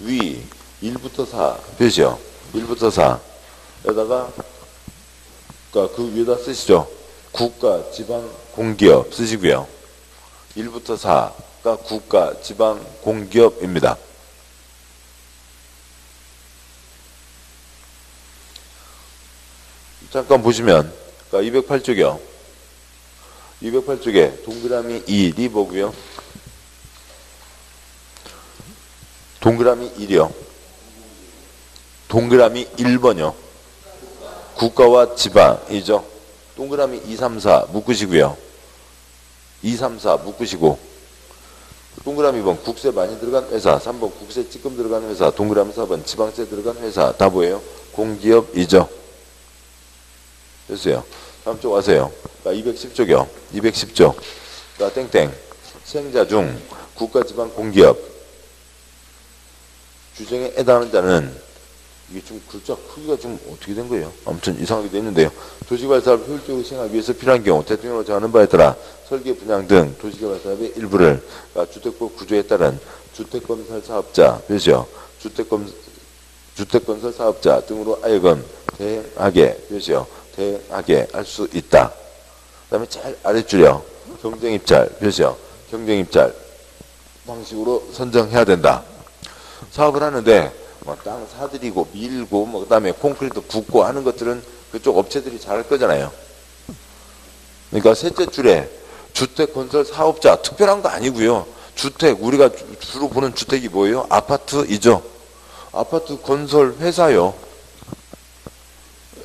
위, 1부터 4, 되죠? 1부터 4. 여기다가 그 위에다 쓰시죠. 국가, 지방, 공기업 쓰시고요. 1부터 4가 국가, 지방, 공기업입니다. 잠깐 보시면 208쪽이요. 208쪽에 동그라미 2이 뭐고요? 동그라미 1이요. 동그라미 1번이요. 국가와 지방이죠. 동그라미 2, 3, 4 묶으시고요. 2, 3, 4 묶으시고 동그라미 2번 국세 많이 들어간 회사, 3번 국세 찌끔 들어간 회사, 동그라미 4번 지방세 들어간 회사 다 뭐예요? 공기업이죠. 됐어요. 다음 쪽 와세요. 210쪽이요. 210쪽. 땡땡. 시행자 중 국가, 지방, 공기업 규정에 해당하는 자는 이게 좀 글자 크기가 좀 어떻게 된 거예요? 아무튼 이상하게 돼 있는데요. 도시개발 사업을 효율적으로 시행하기 위해서 필요한 경우 대통령으로 정하는 바에 따라 설계, 분양 등 도시개발 사업의 일부를 주택법 구조에 따른 주택건설 사업자, 그죠? 주택건설 사업자 등으로 하여금 대행하게, 그죠? 대행하게 할 수 있다. 그 다음에 제일 아랫줄이요. 경쟁입찰, 그죠? 경쟁입찰 방식으로 선정해야 된다. 사업을 하는데 땅 사들이고 밀고 그 다음에 콘크리트 붓고 하는 것들은 그쪽 업체들이 잘할 거잖아요. 그러니까 셋째 줄에 주택건설 사업자 특별한 거 아니고요. 주택 우리가 주로 보는 주택이 뭐예요? 아파트이죠. 아파트 건설 회사요.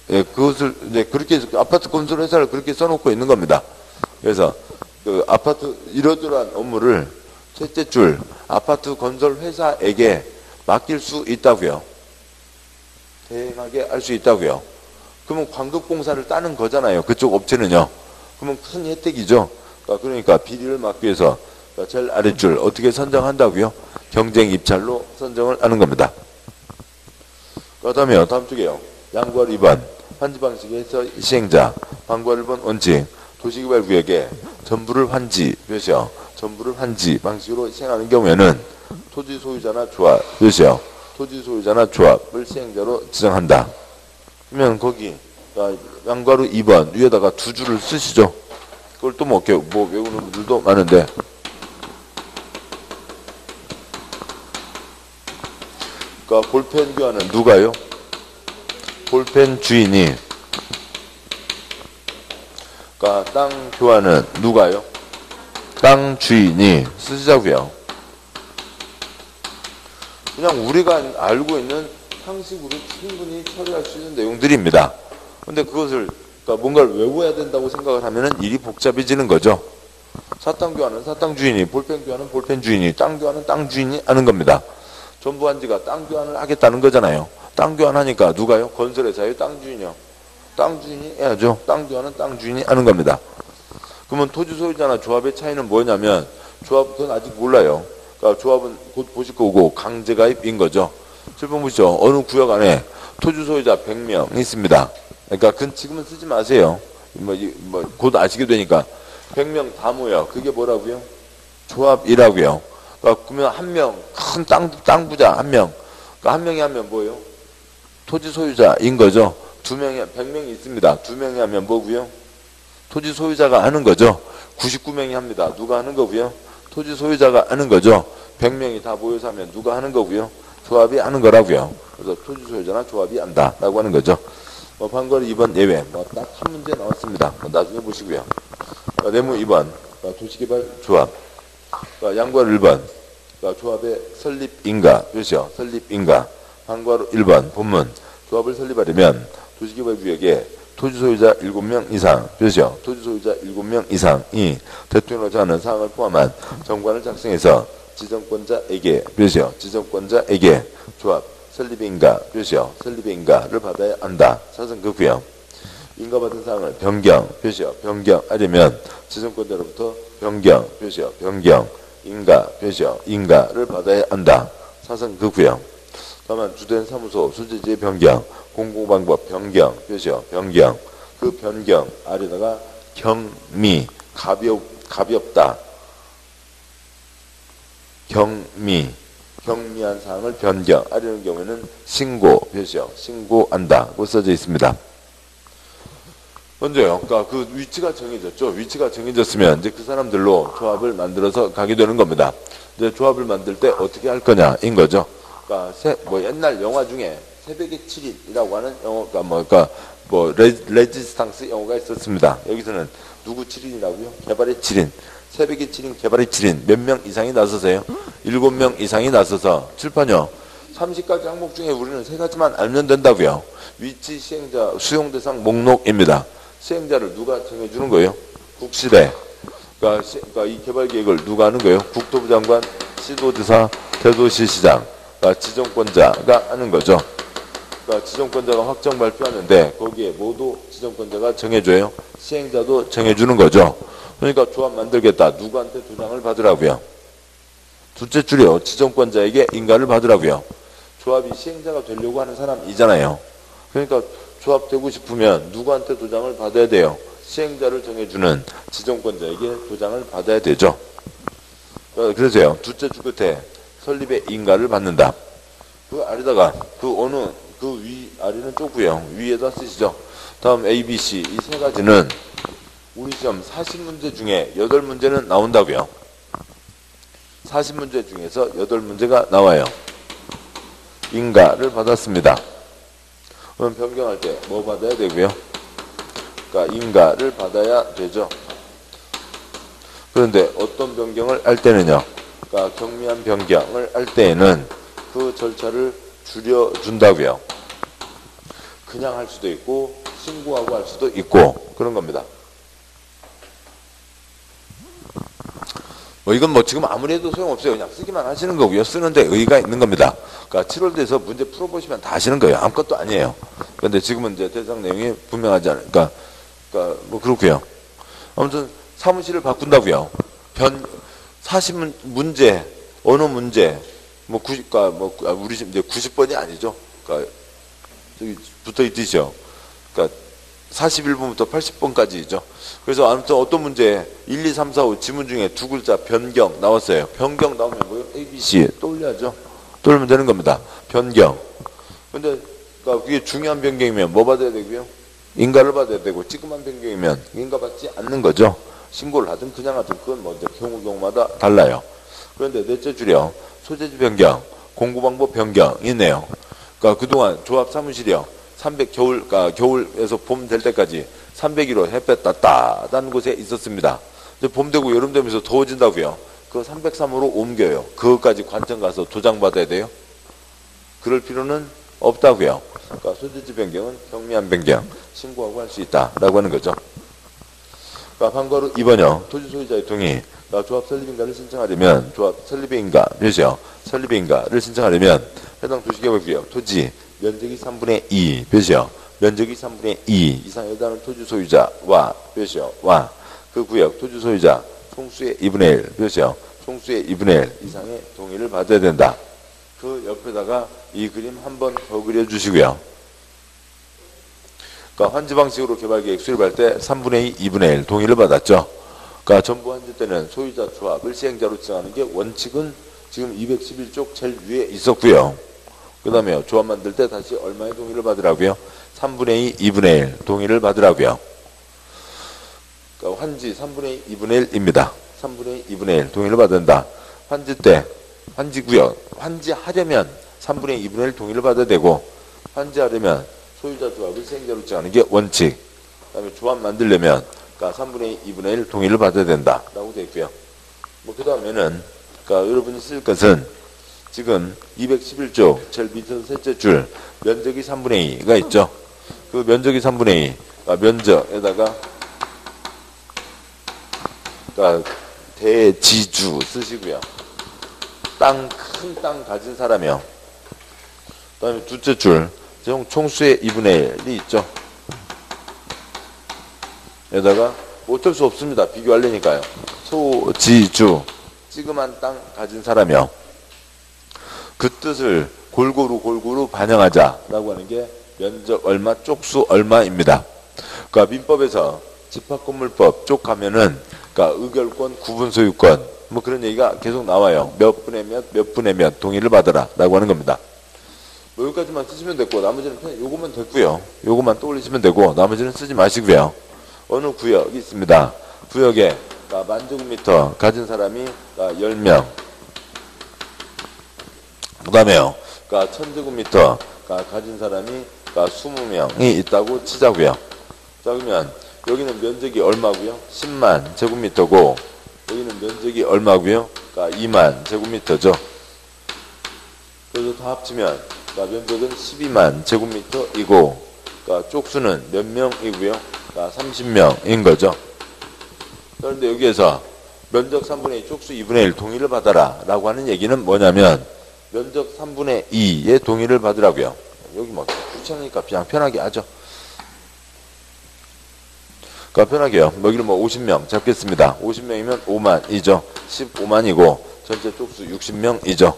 예, 그것을 이제 그렇게 아파트 건설 회사를 그렇게 써놓고 있는 겁니다. 그래서 그 아파트 이러저러한 업무를 셋째 줄 아파트 건설 회사에게 맡길 수 있다고요. 대행하게 할 수 있다고요. 그러면 광급공사를 따는 거잖아요. 그쪽 업체는요. 그러면 큰 혜택이죠. 그러니까 비리를 막기 위해서 제일 아랫줄 어떻게 선정한다고요? 경쟁 입찰로 선정을 하는 겁니다. 그 다음에 다음 쪽에요. 양괄호 2번 환지 방식에서 시행자, 방괄호 1번 원칙 도시개발구역에 전부를 환지, 몇이요? 전부를 환지 방식으로 시행하는 경우에는 토지 소유자나 조합, 몇이요? 토지 소유자나 조합을 시행자로 지정한다. 그러면 거기 양가로 2번 위에다가 두 줄을 쓰시죠. 그걸 또 뭐 외우는 분들도 많은데 그러니까 볼펜 교환은 누가요? 볼펜 주인이. 그러니까 땅 교환은 누가요? 땅 주인이 쓰시자고요. 그냥 우리가 알고 있는 상식으로 충분히 처리할 수 있는 내용들입니다. 근데 그것을 그러니까 뭔가를 외워야 된다고 생각을 하면은 일이 복잡해지는 거죠. 사땅 교환은 사땅 주인이, 볼펜 교환은 볼펜 주인이, 땅 교환은 땅 주인이 하는 겁니다. 전부 한지가 땅 교환을 하겠다는 거잖아요. 땅 교환하니까 누가요? 건설회사요? 땅 주인이요? 땅 주인이 해야죠. 땅 교환은 땅 주인이 하는 겁니다. 그러면 토지 소유자나 조합의 차이는 뭐냐면 조합은 아직 몰라요. 그러니까 조합은 곧 보실 거고 강제가입인 거죠. 7번 보시죠. 어느 구역 안에 토지 소유자 100명 있습니다. 그러니까 지금은 쓰지 마세요. 곧 아시게 되니까 100명 다 모여. 그게 뭐라고요? 조합이라고요. 그러니까 그러면 한 명, 큰 땅 부자 한 명. 그러니까 한 명이 하면 뭐예요? 토지 소유자인 거죠. 100명이 있습니다. 2명이 하면 뭐고요? 토지 소유자가 하는 거죠. 99명이 합니다. 누가 하는 거고요? 토지 소유자가 하는 거죠. 100명이 다 모여서 하면 누가 하는 거고요? 조합이 하는 거라고요. 그래서 토지 소유자나 조합이 한다라고 하는 거죠. 판거리 2번 예외. 딱 한 문제 나왔습니다. 나중에 보시고요. 네모 2번. 도시개발 조합. 양괄 1번. 조합의 설립인가. 몇이요? 설립인가. 판거로 1번. 본문. 조합을 설립하려면 도시개발구역에 토지소유자 7명 이상, 몇이요? 토지소유자 7명 이상이 대통령으로서 하는 사항을 포함한 정관을 작성해서 지정권자에게, 몇이요? 지정권자에게 조합 설립의 인가, 몇이요? 설립의 인가를 받아야 한다. 사선 그고요. 인가받은 사항을 변경, 몇이요? 변경하려면 지정권자로부터 변경, 몇이요? 변경, 인가, 몇이요? 인가를 받아야 한다. 사선 그고요. 다만 주된 사무소 소재지의 변경, 공공방법 변경, 몇이요? 변경. 그 변경 아래다가 경미, 가볍다. 경미한 사항을 변경하려는 경우에는 신고, 몇이요? 신고한다고 써져 있습니다. 먼저요. 그러니까 그 위치가 정해졌죠. 위치가 정해졌으면 이제 그 사람들로 조합을 만들어서 가게 되는 겁니다. 이제 조합을 만들 때 어떻게 할 거냐인 거죠. 그러니까 옛날 영화 중에 새벽의 7인이라고 하는 영어가 레지스탕스 영어가 있었습니다. 여기서는 누구 7인이라고요? 개발의 7인. 새벽의 7인, 개발의 7인. 몇 명 이상이 나서세요? 7명 이상이 나서서 칠판요. 30가지 항목 중에 우리는 3가지만 알면 된다고요. 위치, 시행자, 수용 대상 목록입니다. 시행자를 누가 정해주는 거예요? 국시대. 그러니까 이 개발 계획을 누가 하는 거예요? 국토부 장관, 시도지사, 대도시시장. 지정권자가 하는 거죠. 그러니까 지정권자가 확정 발표하는데 거기에 모두 지정권자가 정해줘요. 시행자도 정해주는 거죠. 그러니까 조합 만들겠다. 누구한테 도장을 받으라고요? 둘째 줄이요. 지정권자에게 인가를 받으라고요. 조합이 시행자가 되려고 하는 사람이잖아요. 그러니까 조합 되고 싶으면 누구한테 도장을 받아야 돼요? 시행자를 정해주는 지정권자에게 도장을 받아야 되죠. 그래서요. 둘째 줄 끝에 설립의 인가를 받는다. 그 아래다가 그 위 아래는 좁고요. 위에다 쓰시죠. 다음 A, B, C 이 3가지는 우리 시험 40문제 중에 8문제는 나온다고요. 40문제 중에서 8문제가 나와요. 인가를 받았습니다. 그럼 변경할 때 뭐 받아야 되고요? 그러니까 인가를 받아야 되죠. 그런데 어떤 변경을 할 때는요. 그러니까 경미한 변경을 할 때에는 그 절차를 줄여준다고요. 그냥 할 수도 있고 신고하고 할 수도 있고 그런 겁니다. 이건 지금 아무리 해도 소용없어요. 그냥 쓰기만 하시는 거고요. 쓰는데 의의가 있는 겁니다. 그러니까 7월대에서 문제 풀어보시면 다 아시는 거예요. 아무것도 아니에요. 그런데 지금은 이제 대상 내용이 분명하지 않으니까 그렇고요. 아무튼 사무실을 바꾼다고요. 40문제 어느 문제 우리 지금 이제 90번이 아니죠. 그러니까 저기 붙어 있듯이요. 그러니까 41번부터 80번까지죠. 그래서 아무튼 어떤 문제 1, 2, 3, 4, 5 지문 중에 두 글자 변경 나왔어요. 변경 나오면 뭐요? A, B, C 떠올려야죠. 떠올리면 되는 겁니다. 변경. 근데 그러니까 그게 중요한 변경이면 뭐 받아야 되고요? 인가를 받아야 되고 찌그만 변경이면 인가 받지 않는 거죠. 신고를 하든 그냥 하든 그건 뭐 이제 경우마다 달라요. 그런데 넷째 줄이요. 소재지 변경, 공구방법 변경 있네요. 그러니까 그동안 조합 사무실이요. 300 그러니까 겨울에서 봄 될 때까지 301호 햇볕 따뜻한 곳에 있었습니다. 이제 봄 되고 여름 되면서 더워진다고요. 그거 303호로 옮겨요. 그것까지 관청 가서 도장 받아야 돼요? 그럴 필요는 없다고요. 그러니까 소재지 변경은 경미한 변경, 신고하고 할 수 있다라고 하는 거죠. 그러니까 방과로 2번요. 토지 소유자의 동의. 그러니까 조합 설립인가를 신청하려면 조합 설립인가, 표시요. 설립인가를 신청하려면 해당 도시개발구역 토지 면적이 3분의 2, 표시요. 면적이 3분의 2 이상에 해당하는 토지 소유자와, 표시요. 와. 그 구역 토지 소유자 총수의 2분의 1, 표시요. 총수의 2분의 1 이상의 동의를 받아야 된다. 그 옆에다가 이 그림 한번 더 그려주시고요. 그러니까 환지 방식으로 개발계획 수립할 때 3분의 2, 2분의 1 동의를 받았죠. 그러니까 전부 환지 때는 소유자 조합을 시행자로 지정하는 게 원칙은 지금 211쪽 제일 위에 있었고요. 그 다음에 조합 만들 때 다시 얼마의 동의를 받으라고요? 3분의 2, 2분의 1 동의를 받으라고요. 그러니까 환지 3분의 2, 2분의 1입니다. 3분의 2, 2분의 1 동의를 받는다. 환지 때 환지구역 환지하려면 3분의 2, 2분의 1 동의를 받아야 되고 환지하려면 소유자 조합을 시행자로 정하는 게 원칙. 그 다음에 조합 만들려면 그러니까 3분의 2, 2분의 1 동의를 받아야 된다라고 되어 있고요. 뭐 그 다음에는 그러니까 여러분이 쓸 것은 지금 211조 제일 밑에서 셋째 줄 면적이 3분의 2가 있죠. 그 면적이 3분의 2 그러니까 면적에다가 그러니까 대지주 쓰시고요. 큰 땅 가진 사람이요. 그 다음에 둘째 줄 총수의 2분의 1이 있죠. 여기다가 어쩔 수 없습니다. 비교하려니까요. 소지주 찌그만 땅 가진 사람이요. 그 뜻을 골고루 반영하자라고 하는 게 면적 얼마 쪽수 얼마입니다. 그러니까 민법에서 집합건물법 쪽 가면은 그러니까 의결권 구분 소유권 뭐 그런 얘기가 계속 나와요. 몇 분의 몇 동의를 받아라라고 하는 겁니다. 뭐 여기까지만 쓰시면 됐고 나머지는 그냥 요것만 됐고요. 요것만 떠올리시면 되고 나머지는 쓰지 마시고요. 어느 구역이 있습니다. 구역에 그러니까 만제곱미터 가진 사람이 그러니까 10명. 그 다음에요. 그러니까 1000제곱미터 그러니까 가진 사람이 그러니까 20명이 있다고 치자고요. 자 그러면 여기는 면적이 얼마고요? 10만 제곱미터고 여기는 면적이 얼마고요? 그러니까 2만 제곱미터죠. 그래서 다 합치면 그러니까 면적은 12만 제곱미터이고 그러니까 쪽수는 몇 명이고요? 그러니까 30명인 거죠. 그런데 여기에서 면적 3분의 2 쪽수 2분의 1 동의를 받아라 라고 하는 얘기는 뭐냐면 면적 3분의 2의 동의를 받으라고요. 여기 뭐 귀찮으니까 그냥 편하게 하죠. 그러니까 편하게요. 여기를 뭐 50명 잡겠습니다. 50명이면 5만이죠. 15만이고 전체 쪽수 60명이죠.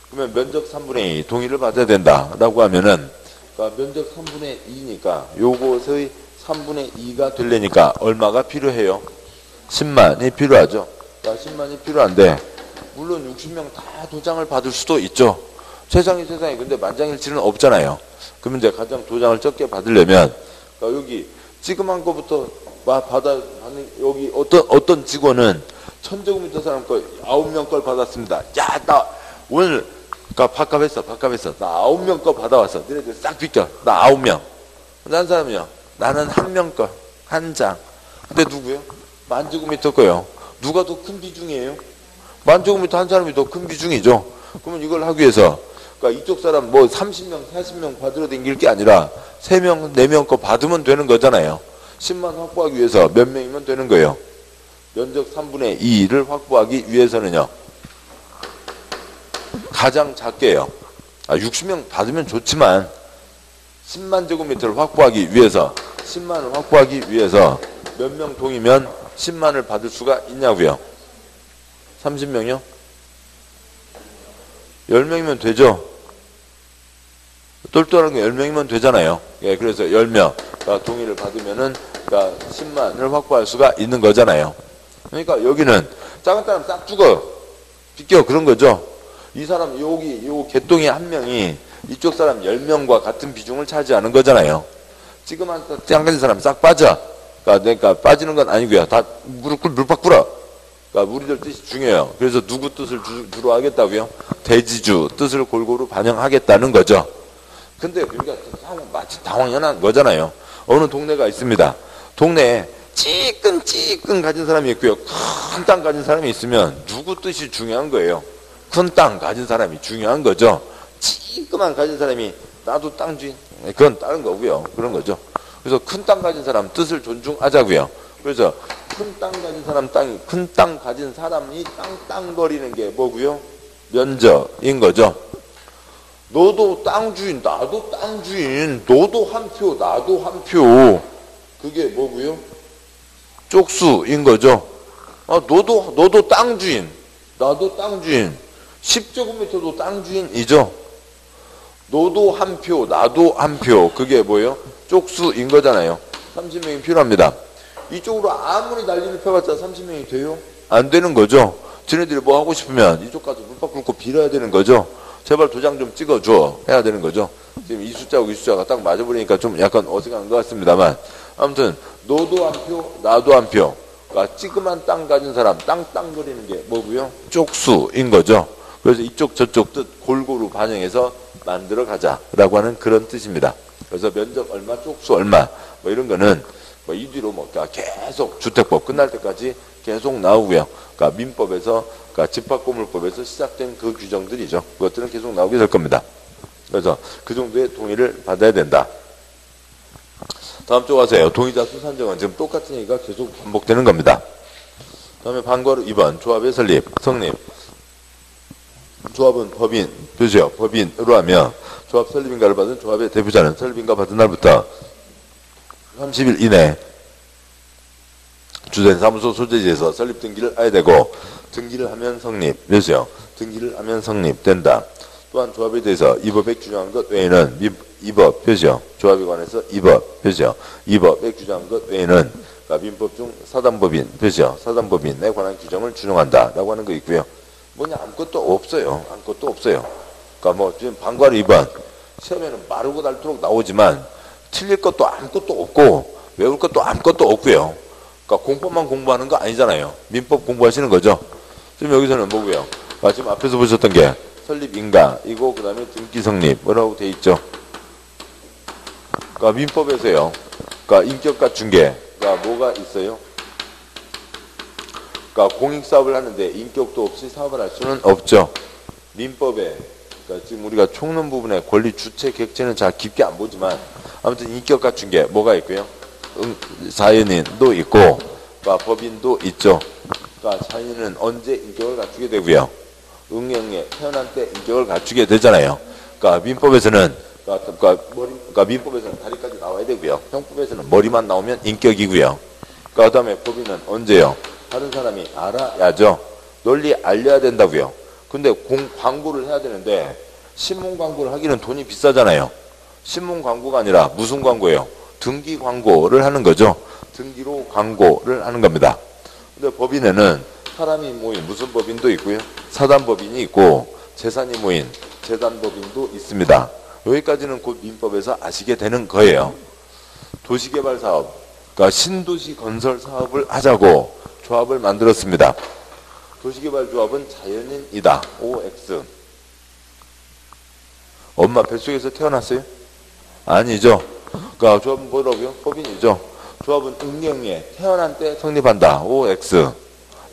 그러면 면적 3분의 2 동의를 받아야 된다라고 하면은 그러니까 면적 3분의 2니까 요것의 3분의 2가 되려니까 얼마가 필요해요? 10만이 필요하죠. 그러니까 10만이 필요한데 물론 60명 다 도장을 받을 수도 있죠. 세상이 근데 만장일치는 없잖아요. 그러면 이제 가장 도장을 적게 받으려면 그러니까 여기 찌그만 거부터 받는 여기 어떤 직원은 1000제곱미터 사람 거 9명 걸 받았습니다. 야, 나 오늘 그러니까 밥값했어. 나 9명 거 받아왔어. 너네들 싹 비켜. 나 9명. 난 사람이요. 나는 1명 거. 한 장. 근데 누구요? 만제곱미터 거요. 누가 더 큰 비중이에요? 만제곱미터 한 사람이 더 큰 비중이죠. 그러면 이걸 하기 위해서 그러니까 이쪽 사람 뭐 30명, 40명 받으러 다닐 게 아니라 3명, 4명 거 받으면 되는 거잖아요. 10만 확보하기 위해서 몇 명이면 되는 거예요. 면적 3분의 2를 확보하기 위해서는요. 가장 작게요. 60명 받으면 좋지만 10만 제곱미터를 확보하기 위해서 10만을 확보하기 위해서 몇 명 동이면 10만을 받을 수가 있냐고요. 30명이요? 10명이면 되죠. 똘똘한 게 10명이면 되잖아요. 예, 그래서 10명. 그러니까 동의를 받으면은 그러니까 10만을 확보할 수가 있는 거잖아요. 그러니까 여기는 작은 사람 싹 죽어. 비껴. 그런 거죠. 이 사람 여기 요 개똥이 한 명이 이쪽 사람 10명과 같은 비중을 차지하는 거잖아요. 지금 한 가진 사람 싹 빠져. 그러니까 빠지는 건 아니고요. 다 물팍 불어. 그러니까 우리들 뜻이 중요해요. 그래서 누구 뜻을 주로 하겠다고요? 대지주 뜻을 골고루 반영하겠다는 거죠. 근데 우리가 마치 당황연한 거잖아요. 어느 동네가 있습니다. 동네에 찌끈 가진 사람이 있고요. 큰 땅 가진 사람이 있으면 누구 뜻이 중요한 거예요. 큰 땅 가진 사람이 중요한 거죠. 찌끄만 가진 사람이 나도 땅 주인. 그건 다른 거고요. 그런 거죠. 그래서 큰 땅 가진 사람 뜻을 존중하자고요. 그래서 큰 땅 가진 사람 땅이 큰 땅 가진 사람이 땅거리는 게 뭐고요? 면적인 거죠. 너도 땅 주인, 나도 땅 주인, 너도 한 표, 나도 한 표. 그게 뭐고요? 쪽수인 거죠. 너도 땅 주인, 나도 땅 주인. 10제곱미터도 땅 주인이죠. 너도 한 표, 나도 한 표. 그게 뭐예요? 쪽수인 거잖아요. 30명이 필요합니다. 이쪽으로 아무리 난리를 펴봤자 30명이 돼요? 안 되는 거죠. 쟤네들이 뭐 하고 싶으면 이쪽 가서 물박 꿇고 빌어야 되는 거죠. 제발 도장 좀 찍어줘 해야 되는 거죠. 지금 이 숫자하고 이 숫자가 딱 맞아버리니까 좀 약간 어색한 것 같습니다만, 아무튼 너도 한 표, 나도 한 표. 그러니까 찌그만 땅 가진 사람 땅거리는 게 뭐고요? 쪽수인 거죠. 그래서 이쪽 저쪽 뜻 골고루 반영해서 만들어 가자라고 하는 그런 뜻입니다. 그래서 면적 얼마, 쪽수 얼마 뭐 이런 거는 뭐 이 뒤로 뭐 계속 주택법 끝날 때까지 계속 나오고요. 그러니까 민법에서, 그러니까 집합건물법에서 시작된 그 규정들이죠. 그것들은 계속 나오게 될 겁니다. 그래서 그 정도의 동의를 받아야 된다. 다음 쪽 가세요. 동의자 수산정은 지금 똑같은 얘기가 계속 반복되는 겁니다. 다음에 방과후 2번 조합의 설립, 성립. 조합은 법인, 표시요. 법인으로 하면 조합 설립인가를 받은 조합의 대표자는 설립인가 받은 날부터 30일 이내 주된 사무소 소재지에서 설립 등기를 해야 되고, 등기를 하면 성립, 표시요. 등기를 하면 성립된다. 또한 조합에 대해서 이 법에 규정한 것 외에는 이법, 표시요. 조합에 관해서 이법, 표시요. 이법에 규정한 것 외에는 그러니까 민법 중 사단법인, 표시요. 사단법인에 관한 규정을 준용한다 라고 하는 거 있고요. 뭐냐 아무것도 없어요. 아무것도 없어요. 그러니까 뭐 지금 방과후 2번 시험에는 마르고 닳도록 나오지만 틀릴 것도 아무것도 없고 외울 것도 아무것도 없고요. 그러니까 공법만 공부하는 거 아니잖아요. 민법 공부하시는 거죠. 지금 여기서는 뭐고요? 지금 앞에서 보셨던 게 설립인가 이거 그 다음에 등기 성립 뭐라고 돼 있죠. 그러니까 민법에서요. 그러니까 인격 갖춘 게가 뭐가 있어요? 그러니까 공익사업을 하는데 인격도 없이 사업을 할 수는 없죠. 민법에 그러니까 지금 우리가 총론 부분에 권리 주체 객체는 잘 깊게 안 보지만 아무튼 인격 갖춘 게 뭐가 있고요? 자연인도 있고, 그러니까 법인도 있죠. 그러니까 자연인은 언제 인격을 갖추게 되고요? 응행에 태어난 때 인격을 갖추게 되잖아요. 그러니까 민법에서는 그러니까 민법에서는 다리까지 나와야 되고요. 형법에서는 머리만 나오면 인격이고요. 그 다음에 법인은 언제요? 다른 사람이 알아야죠. 널리 알려야 된다고요. 근데 광고를 해야 되는데 신문 광고를 하기는 돈이 비싸잖아요. 신문 광고가 아니라 무슨 광고예요? 등기 광고를 하는 거죠. 등기로 광고를 하는 겁니다. 근데 법인에는 사람이 모인 무슨 법인도 있고요. 사단법인이 있고 재산이 모인 재단법인도 있습니다. 여기까지는 곧 민법에서 아시게 되는 거예요. 도시개발 사업, 그러니까 신도시 건설 사업을 하자고 조합을 만들었습니다. 도시개발 조합은 자연인이다. OX. 엄마 뱃속에서 태어났어요? 아니죠. 그러니까 조합은 뭐라고요? 법인이죠. 조합은 응경에 태어난 때 성립한다. OX.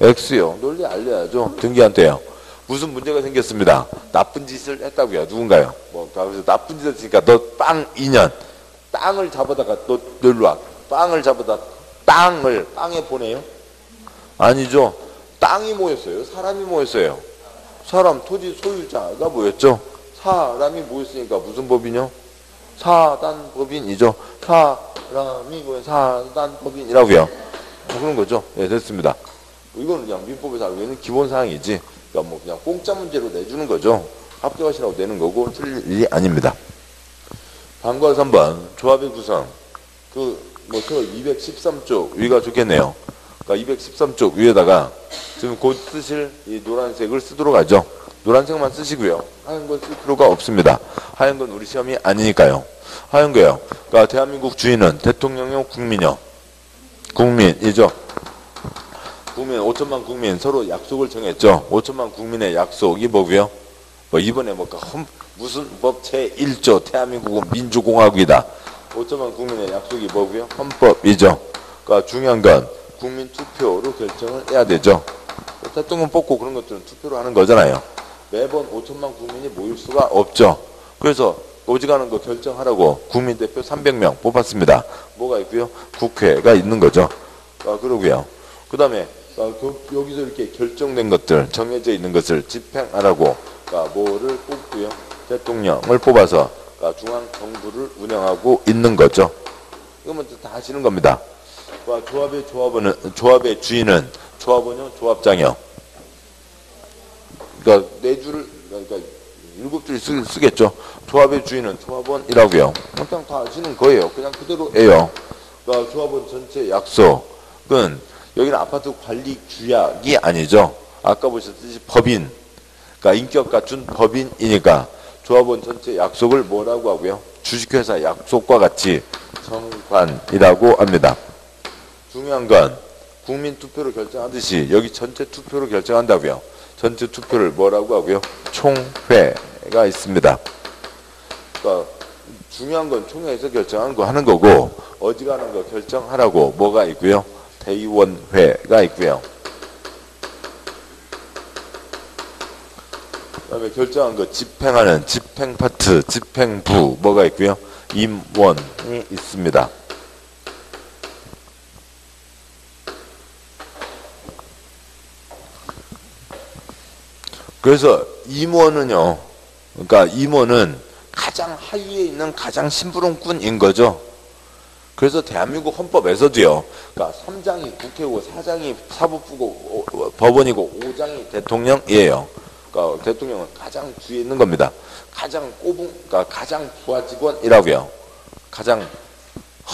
X요. 널리 알려야죠. 등기한테요. 무슨 문제가 생겼습니다. 나쁜 짓을 했다고요. 누군가요? 그래서 나쁜 짓을 했으니까 너 빵 2년. 땅을 잡아다가 너 일로 와. 빵을 잡아다 땅을 빵에 보내요? 아니죠. 땅이 모였어요. 사람이 모였어요. 사람, 토지 소유자가 모였죠. 사람이 모였으니까 무슨 법이요? 사단법인이죠. 사람이 모여 사단법인이라고요. 그런 거죠. 예, 됐습니다. 이거는 그냥 민법에서 알고 있는 기본사항이지. 그러니까 뭐 그냥 공짜 문제로 내주는 거죠. 합격하시라고 내는 거고 틀릴 일이 아닙니다. 방과 3번 조합의 구성. 뭐 213쪽 위가 좋겠네요. 그러니까 213쪽 위에다가 지금 곧 쓰실 이 노란색을 쓰도록 하죠. 노란색만 쓰시고요. 하얀 건 쓸 필요가 없습니다. 하얀 건 우리 시험이 아니니까요. 하얀 거요. 그러니까 대한민국 주인은 대통령이요, 국민이요. 국민이죠. 국민, 5천만 국민 서로 약속을 정했죠. 5천만 국민의 약속이 뭐고요? 뭐 이번에 무슨 법 제1조 대한민국은 민주공화국이다. 5천만 국민의 약속이 뭐고요? 헌법이죠. 그러니까 중요한 건 국민 투표로 결정을 해야 되죠. 대통령 뽑고 그런 것들은 투표로 하는 거잖아요. 매번 5천만 국민이 모일 수가 없죠. 그래서 오지가는 거 결정하라고 국민대표 300명 뽑았습니다. 뭐가 있고요? 국회가 있는 거죠. 그러고요. 그 다음에 여기서 이렇게 결정된 것들, 정해져 있는 것을 집행하라고 뭐를 뽑고요? 대통령을 뽑아서 중앙정부를 운영하고 있는 거죠. 이거면 다 하시는 겁니다. 조합의 주인은 조합원이요, 조합장이요. 그러니까 네 줄을, 그러니까 7줄 쓰겠죠. 조합의 주인은 조합원이라고요. 그냥 다 아시는 거예요. 그냥 그대로예요. 그러니까 조합원 전체 약속은 여기는 아파트 관리 규약이 아니죠. 아까 보셨듯이 법인, 그러니까 인격 갖춘 법인이니까 조합원 전체 약속을 뭐라고 하고요? 주식회사 약속과 같이 정관이라고 합니다. 중요한 건 국민 투표로 결정하듯이 여기 전체 투표로 결정한다고요. 전체 투표를 뭐라고 하고요? 총회가 있습니다. 그러니까 중요한 건 총회에서 결정하는 거 하는 거고, 어지간한 거 결정하라고 뭐가 있고요? 대의원회가 있고요. 그 다음에 결정한 거 집행하는 집행파트, 집행부 뭐가 있고요? 임원이 있습니다. 그래서 임원은요, 그러니까 임원은 가장 하위에 있는 가장 심부름꾼인 거죠. 그래서 대한민국 헌법에서도요, 그러니까 3장이 국회고 4장이 사법부고 법원이고 5장이 대통령이에요. 그러니까 대통령은 가장 뒤에 있는 겁니다. 가장 그러니까 가장 부하 직원이라고요. 가장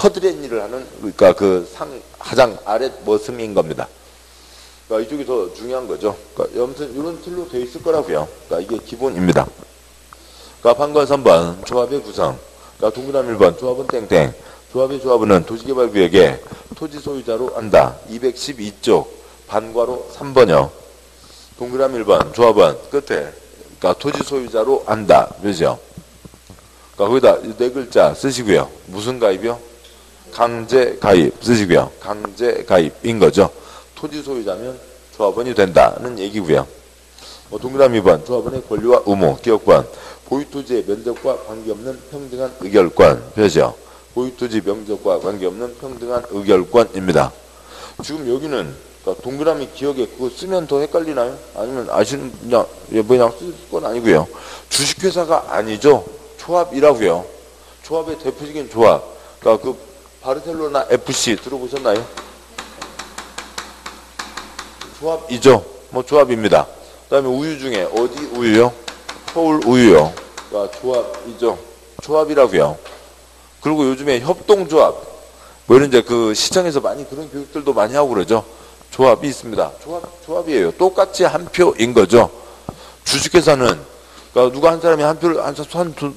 허드렛 일을 하는, 그러니까 가장 아랫 머슴인 겁니다. 그러니까 이쪽이 더 중요한 거죠. 그러니까 아무튼 이런 틀로 되어 있을 거라고요. 그러니까 이게 기본입니다. 그러니까 판관 3번 조합의 구성. 그러니까 동그라미 1번 조합은 땡땡. 조합은 도시개발구역에 토지 소유자로 한다. 212쪽 반괄호 3번이요. 동그라미 1번 조합은 끝에 그러니까 토지 소유자로 한다. 그죠? 그러니까 거기다 네 글자 쓰시고요. 무슨 가입이요? 강제 가입 쓰시고요. 강제 가입인 거죠. 토지 소유자면 조합원이 된다는 얘기고요. 동그라미 2번 조합원의 권리와 의무. 기억번 보유토지의 면적과 관계없는 평등한 의결권. 표시요. 보유토지 면적과 관계없는 평등한 의결권입니다. 지금 여기는 그러니까 동그라미 기억에 그거 쓰면 더 헷갈리나요? 아니면 아시는 그냥 쓸 건 아니고요. 주식회사가 아니죠. 조합이라고요. 조합의 대표적인 조합. 그러니까 바르셀로나 FC 들어보셨나요? 조합이죠. 조합입니다. 그 다음에 우유 중에 어디 우유요? 서울 우유요. 그러니까 조합이죠. 조합이라고요. 그리고 요즘에 협동조합, 이런 이제 시청에서 많이 그런 교육들도 많이 하고 그러죠. 조합이 있습니다. 조합이에요. 똑같이 한 표인 거죠. 주식회사는, 그러니까 누가 한 사람이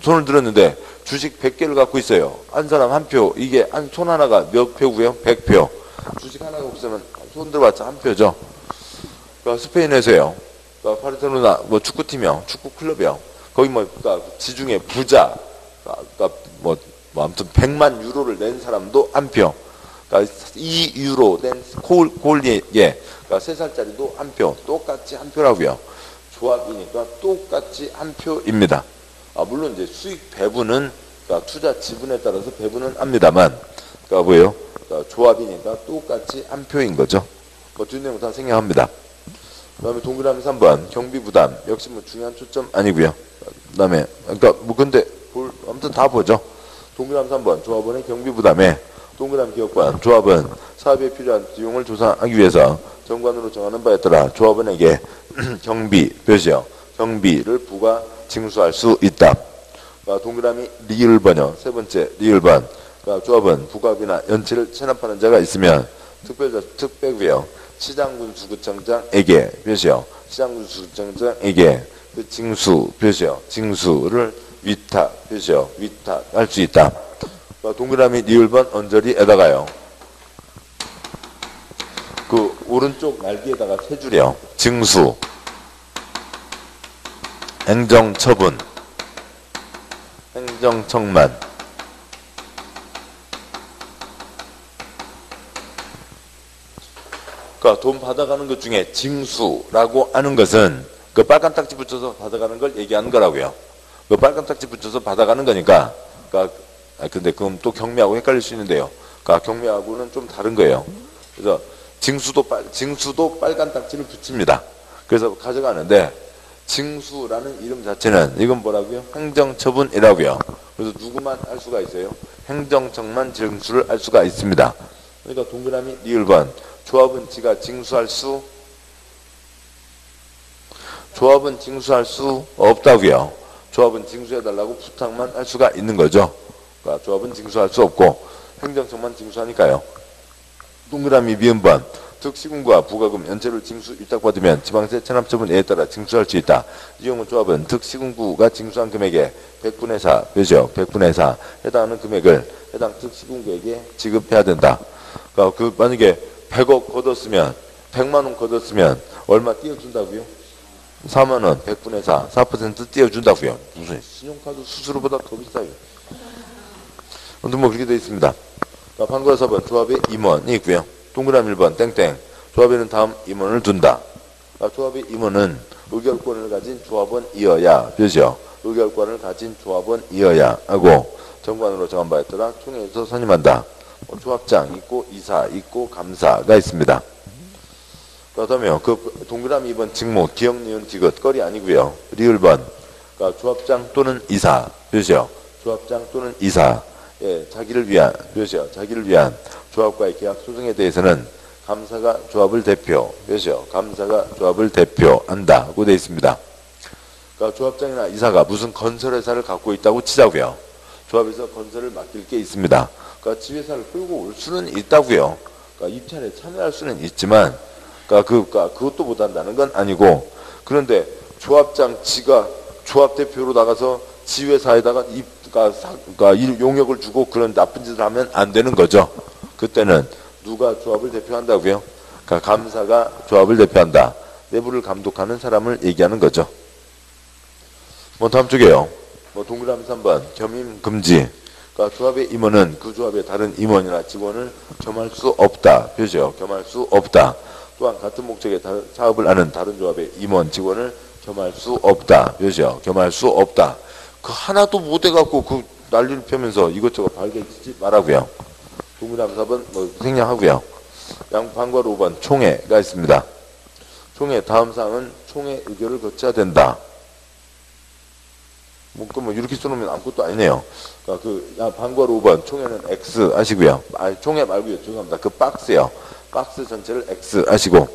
손을 들었는데 주식 100개를 갖고 있어요. 한 사람 한 표, 이게 손 하나가 몇 표고요? 100표. 주식 하나가 없으면 손 들어봤자 한 표죠. 그러니까 스페인에서요. 그러니까 바르셀로나 축구팀이요. 축구 클럽이요. 거기 그러니까 지중해 부자, 그러니까 아무튼 100만 유로를 낸 사람도 한 표. 그러니까 2유로 낸 골리에, 그러니까 3살짜리도 한 표. 똑같이 한 표라고요. 조합이니까 똑같이 한 표입니다. 물론 이제 수익 배분은, 그러니까 투자 지분에 따라서 배분은 합니다만, 그러니까 뭐예요? 그러니까 조합이니까 똑같이 한 표인 거죠. 뒷 내용 다 생략합니다. 그 다음에 동그라미 3번 경비부담. 역시 중요한 초점 아니고요. 그 다음에 그러니까 근데 아무튼 다 보죠. 동그라미 3번 조합원의 경비부담에 동그라미 기억관 조합은 사업에 필요한 비용을 조사하기 위해서 정관으로 정하는 바에 따라 조합원에게 경비 표시요. 경비를 부과 징수할 수 있다. 동그라미 리을번요. 세 번째 리을번 그러니까 조합은 부가비나 연체를 체납하는 자가 있으면 특별구역 시장군수구청장에게 표시요. 시장군수구청장에게 그 징수 표시요. 징수를 위탁 표시요. 위탁할 수 있다. 그러니까 동그라미 리을번 언저리에다가요. 그 오른쪽 날개에다가 세 줄이요. 징수, 행정처분, 행정청만, 그러니까 돈 받아가는 것 중에 징수라고 하는 것은 그 빨간 딱지 붙여서 받아가는 걸 얘기하는 거라고요. 그 빨간 딱지 붙여서 받아가는 거니까. 그러니까 근데 그럼 또 경매하고 헷갈릴 수 있는데요. 그러니까 경매하고는 좀 다른 거예요. 그래서 징수도 빨간 딱지를 붙입니다. 그래서 가져가는데 징수라는 이름 자체는 이건 뭐라고요? 행정처분이라고요. 그래서 누구만 할 수가 있어요? 행정청만 징수를 할 수가 있습니다. 그러니까 동그라미 리을번 조합은 지가 징수할 수 없다고요. 조합은 징수해달라고 부탁만 할 수가 있는 거죠. 그러니까 조합은 징수할 수 없고 행정청만 징수하니까요. 동그라미 미음번 특시군과 부가금 연체를 징수 위탁받으면 지방세 체납처분에 따라 징수할 수 있다. 이 경우 조합은 특시군구가 징수한 금액의 100분의 4, 그죠? 100분의 4 해당하는 금액을 해당 특시군구에게 지급해야 된다. 그러니까 만약에 100억 걷었으면 100만 원 걷었으면 얼마 띄워준다고요? 4만 원, 100분의 4, 4% 띄워준다고요. 무슨 신용카드 수수료보다 더 비싸요. 아무튼 뭐 그렇게 되어 있습니다. 판과 4번 조합에 임원이 있고요. 동그라미 1번 땡땡 조합에는 다음 임원을 둔다. 조합의 임원은 의결권을 가진 조합원이어야 되죠. 의결권을 가진 조합원이어야 하고 정관으로 정한 바에 따라 총회에서 선임한다. 조합장 있고 이사 있고 감사가 있습니다. 그렇다면 그 동그라미 2번 직무 기억 니은 디귿 껄이 아니고요. 리을번 그러니까 조합장 또는 이사 되죠. 조합장 또는 이사 자기를 위한 조합과의 계약 소송에 대해서는 감사가 조합을 대표 감사가 조합을 대표한다고 되어 있습니다. 그러니까 조합장이나 이사가 무슨 건설회사를 갖고 있다고 치자고요. 조합에서 건설을 맡길 게 있습니다. 그러니까 지회사를 끌고 올 수는 있다고요. 그러니까 입찰에 참여할 수는 있지만 그것도 못한다는 건 아니고, 그런데 조합장 지가 조합 대표로 나가서 지회사에다가 용역을 주고 그런 나쁜 짓을 하면 안 되는 거죠. 그때는 누가 조합을 대표한다고요? 그러니까 감사가 조합을 대표한다. 내부를 감독하는 사람을 얘기하는 거죠. 다음 쪽에요. 동그라미 3번 겸임 금지. 그러니까 조합의 임원은 그 조합의 다른 임원이나 직원을 겸할 수 없다. 표죠. 겸할 수 없다. 또한 같은 목적의 사업을 하는 다른 조합의 임원, 직원을 겸할 수 없다. 표죠. 겸할 수 없다. 그 하나도 못 해갖고 그 난리를 펴면서 이것저것 발견짓지 말라고요. 동그라미 4번 생략하고요. 양판과 5번 총회가 있습니다. 총회 다음 사항은 총회 의결을 거쳐야 된다. 이렇게 써놓으면 아무것도 아니네요. 그러니까 반괄 5번 총회는 X 하시고요. 총회 말고요. 죄송합니다. 그 박스요. 박스 전체를 X 하시고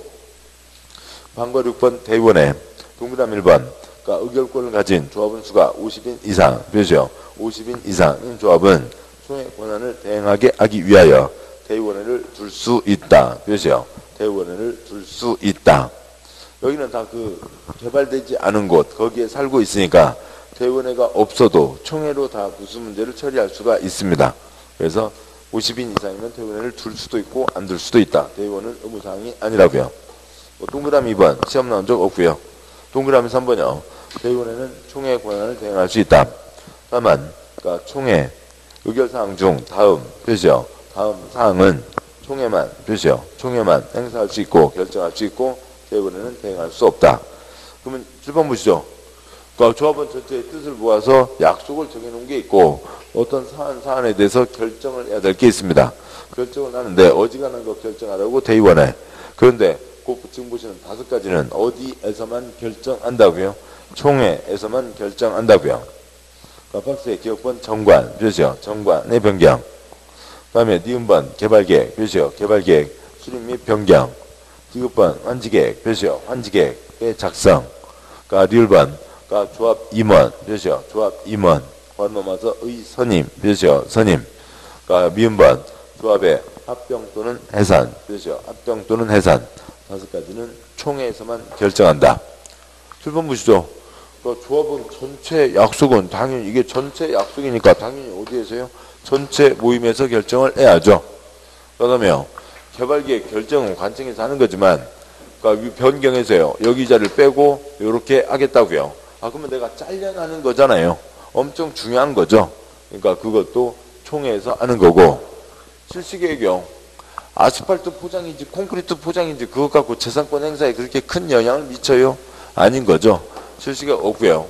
반괄 6번 대의원회 동그라미 1번 그러니까 의결권을 가진 조합원 수가 50인 이상 표죠. 50인 이상인 조합은 총회 권한을 대행하게 하기 위하여 대의원회를 둘 수 있다. 표죠. 대의원회를 둘 수 있다. 여기는 다 개발되지 않은 곳 거기에 살고 있으니까 대의원회가 없어도 총회로 다 무슨 문제를 처리할 수가 있습니다. 그래서 50인 이상이면 대의원회를 둘 수도 있고 안 둘 수도 있다. 대의원은 의무사항이 아니라고요. 동그라미 2번 시험 나온 적 없고요. 동그라미 3번이요. 대의원회는 총회 권한을 대행할 수 있다. 다만 그러니까 총회 의결사항 중 다음 표시요. 다음 사항은 총회만 표시요. 총회만 행사할 수 있고 결정할 수 있고 대의원회는 대행할 수 없다. 그러면 7번 보시죠. 그러니까 조합원 전체의 뜻을 모아서 약속을 정해놓은 게 있고 어떤 사안에 대해서 결정을 해야 될 게 있습니다. 결정을 하는데 어지간한 거 결정하라고 대의원회. 그런데 지금 보시는 5가지는 어디에서만 결정한다고요? 총회에서만 결정한다고요. 그러니까 박스의 기억번 정관, 표시요. 정관의 변경. 그 다음에 니은번 개발계획, 표시요. 개발계획 수립 및 변경. 디귿번 환지계획, 표시요. 환지계획의 작성. 그러니까 리을번 그러니까 조합 임원, 표시요. 조합 임원. 관 넘어서 의 선임, 표시요. 선임. 그러니까 미음번 조합의 합병 또는 해산. 그렇죠. 합병 또는 해산. 5가지는 총회에서만 결정한다. 7번 보시죠. 그러니까 조합은 전체 약속은 당연히 이게 전체 약속이니까 당연히 어디에서요? 전체 모임에서 결정을 해야죠. 그다음에요. 개발계획 결정은 관청에서 하는 거지만 그러니까 변경해서요. 여기 자리를 빼고 이렇게 하겠다고요. 그러면 내가 잘려나는 거잖아요. 엄청 중요한 거죠. 그러니까 그것도 총회에서 하는 거고 실시계획이요. 아스팔트 포장인지 콘크리트 포장인지 그것 갖고 재산권 행사에 그렇게 큰 영향을 미쳐요? 아닌 거죠. 실시가 없고요.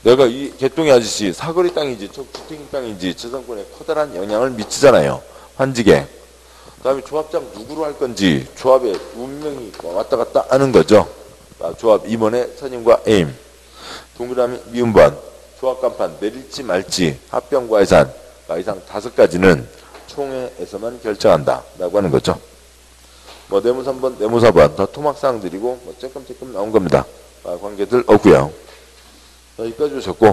내가 이 개똥이 아저씨 사거리 땅인지 주택 땅인지 재산권에 커다란 영향을 미치잖아요. 환지계. 그 다음에 조합장 누구로 할 건지 조합의 운명이 왔다 갔다 하는 거죠. 조합 임원의 선임과 해임. 동그라미 미음번 조합 간판 내릴지 말지 합병과 해산. 이상 5가지는 총회에서만 결정한다 라고 하는 거죠. 뭐 네모 3번 네모 4번 다 토막사항들이고 뭐 쬐끔쬐끔 나온 겁니다. 관계들 없고요. 여기까지 오셨고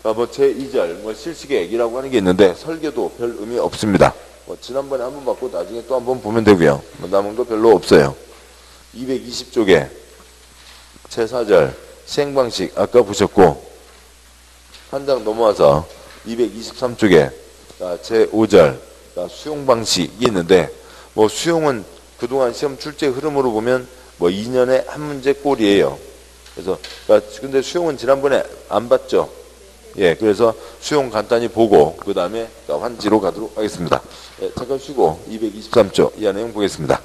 뭐 제2절 뭐 실시계획이라고 하는 게 있는데 설계도 별 의미 없습니다. 뭐 지난번에 한 번 받고 나중에 또 한 번 보면 되고요. 뭐 남은 거 별로 없어요. 220쪽에 제4절 시행방식 아까 보셨고 한 장 넘어와서 223쪽에 제5절 수용방식이 있는데 뭐 수용은 그동안 시험 출제 흐름으로 보면 뭐 2년에 한 문제 꼴이에요. 그래서 근데 수용은 지난번에 안 봤죠. 예, 그래서 수용 간단히 보고 그 다음에 환지로 가도록 하겠습니다. 예, 잠깐 쉬고 223쪽 이하 내용 보겠습니다.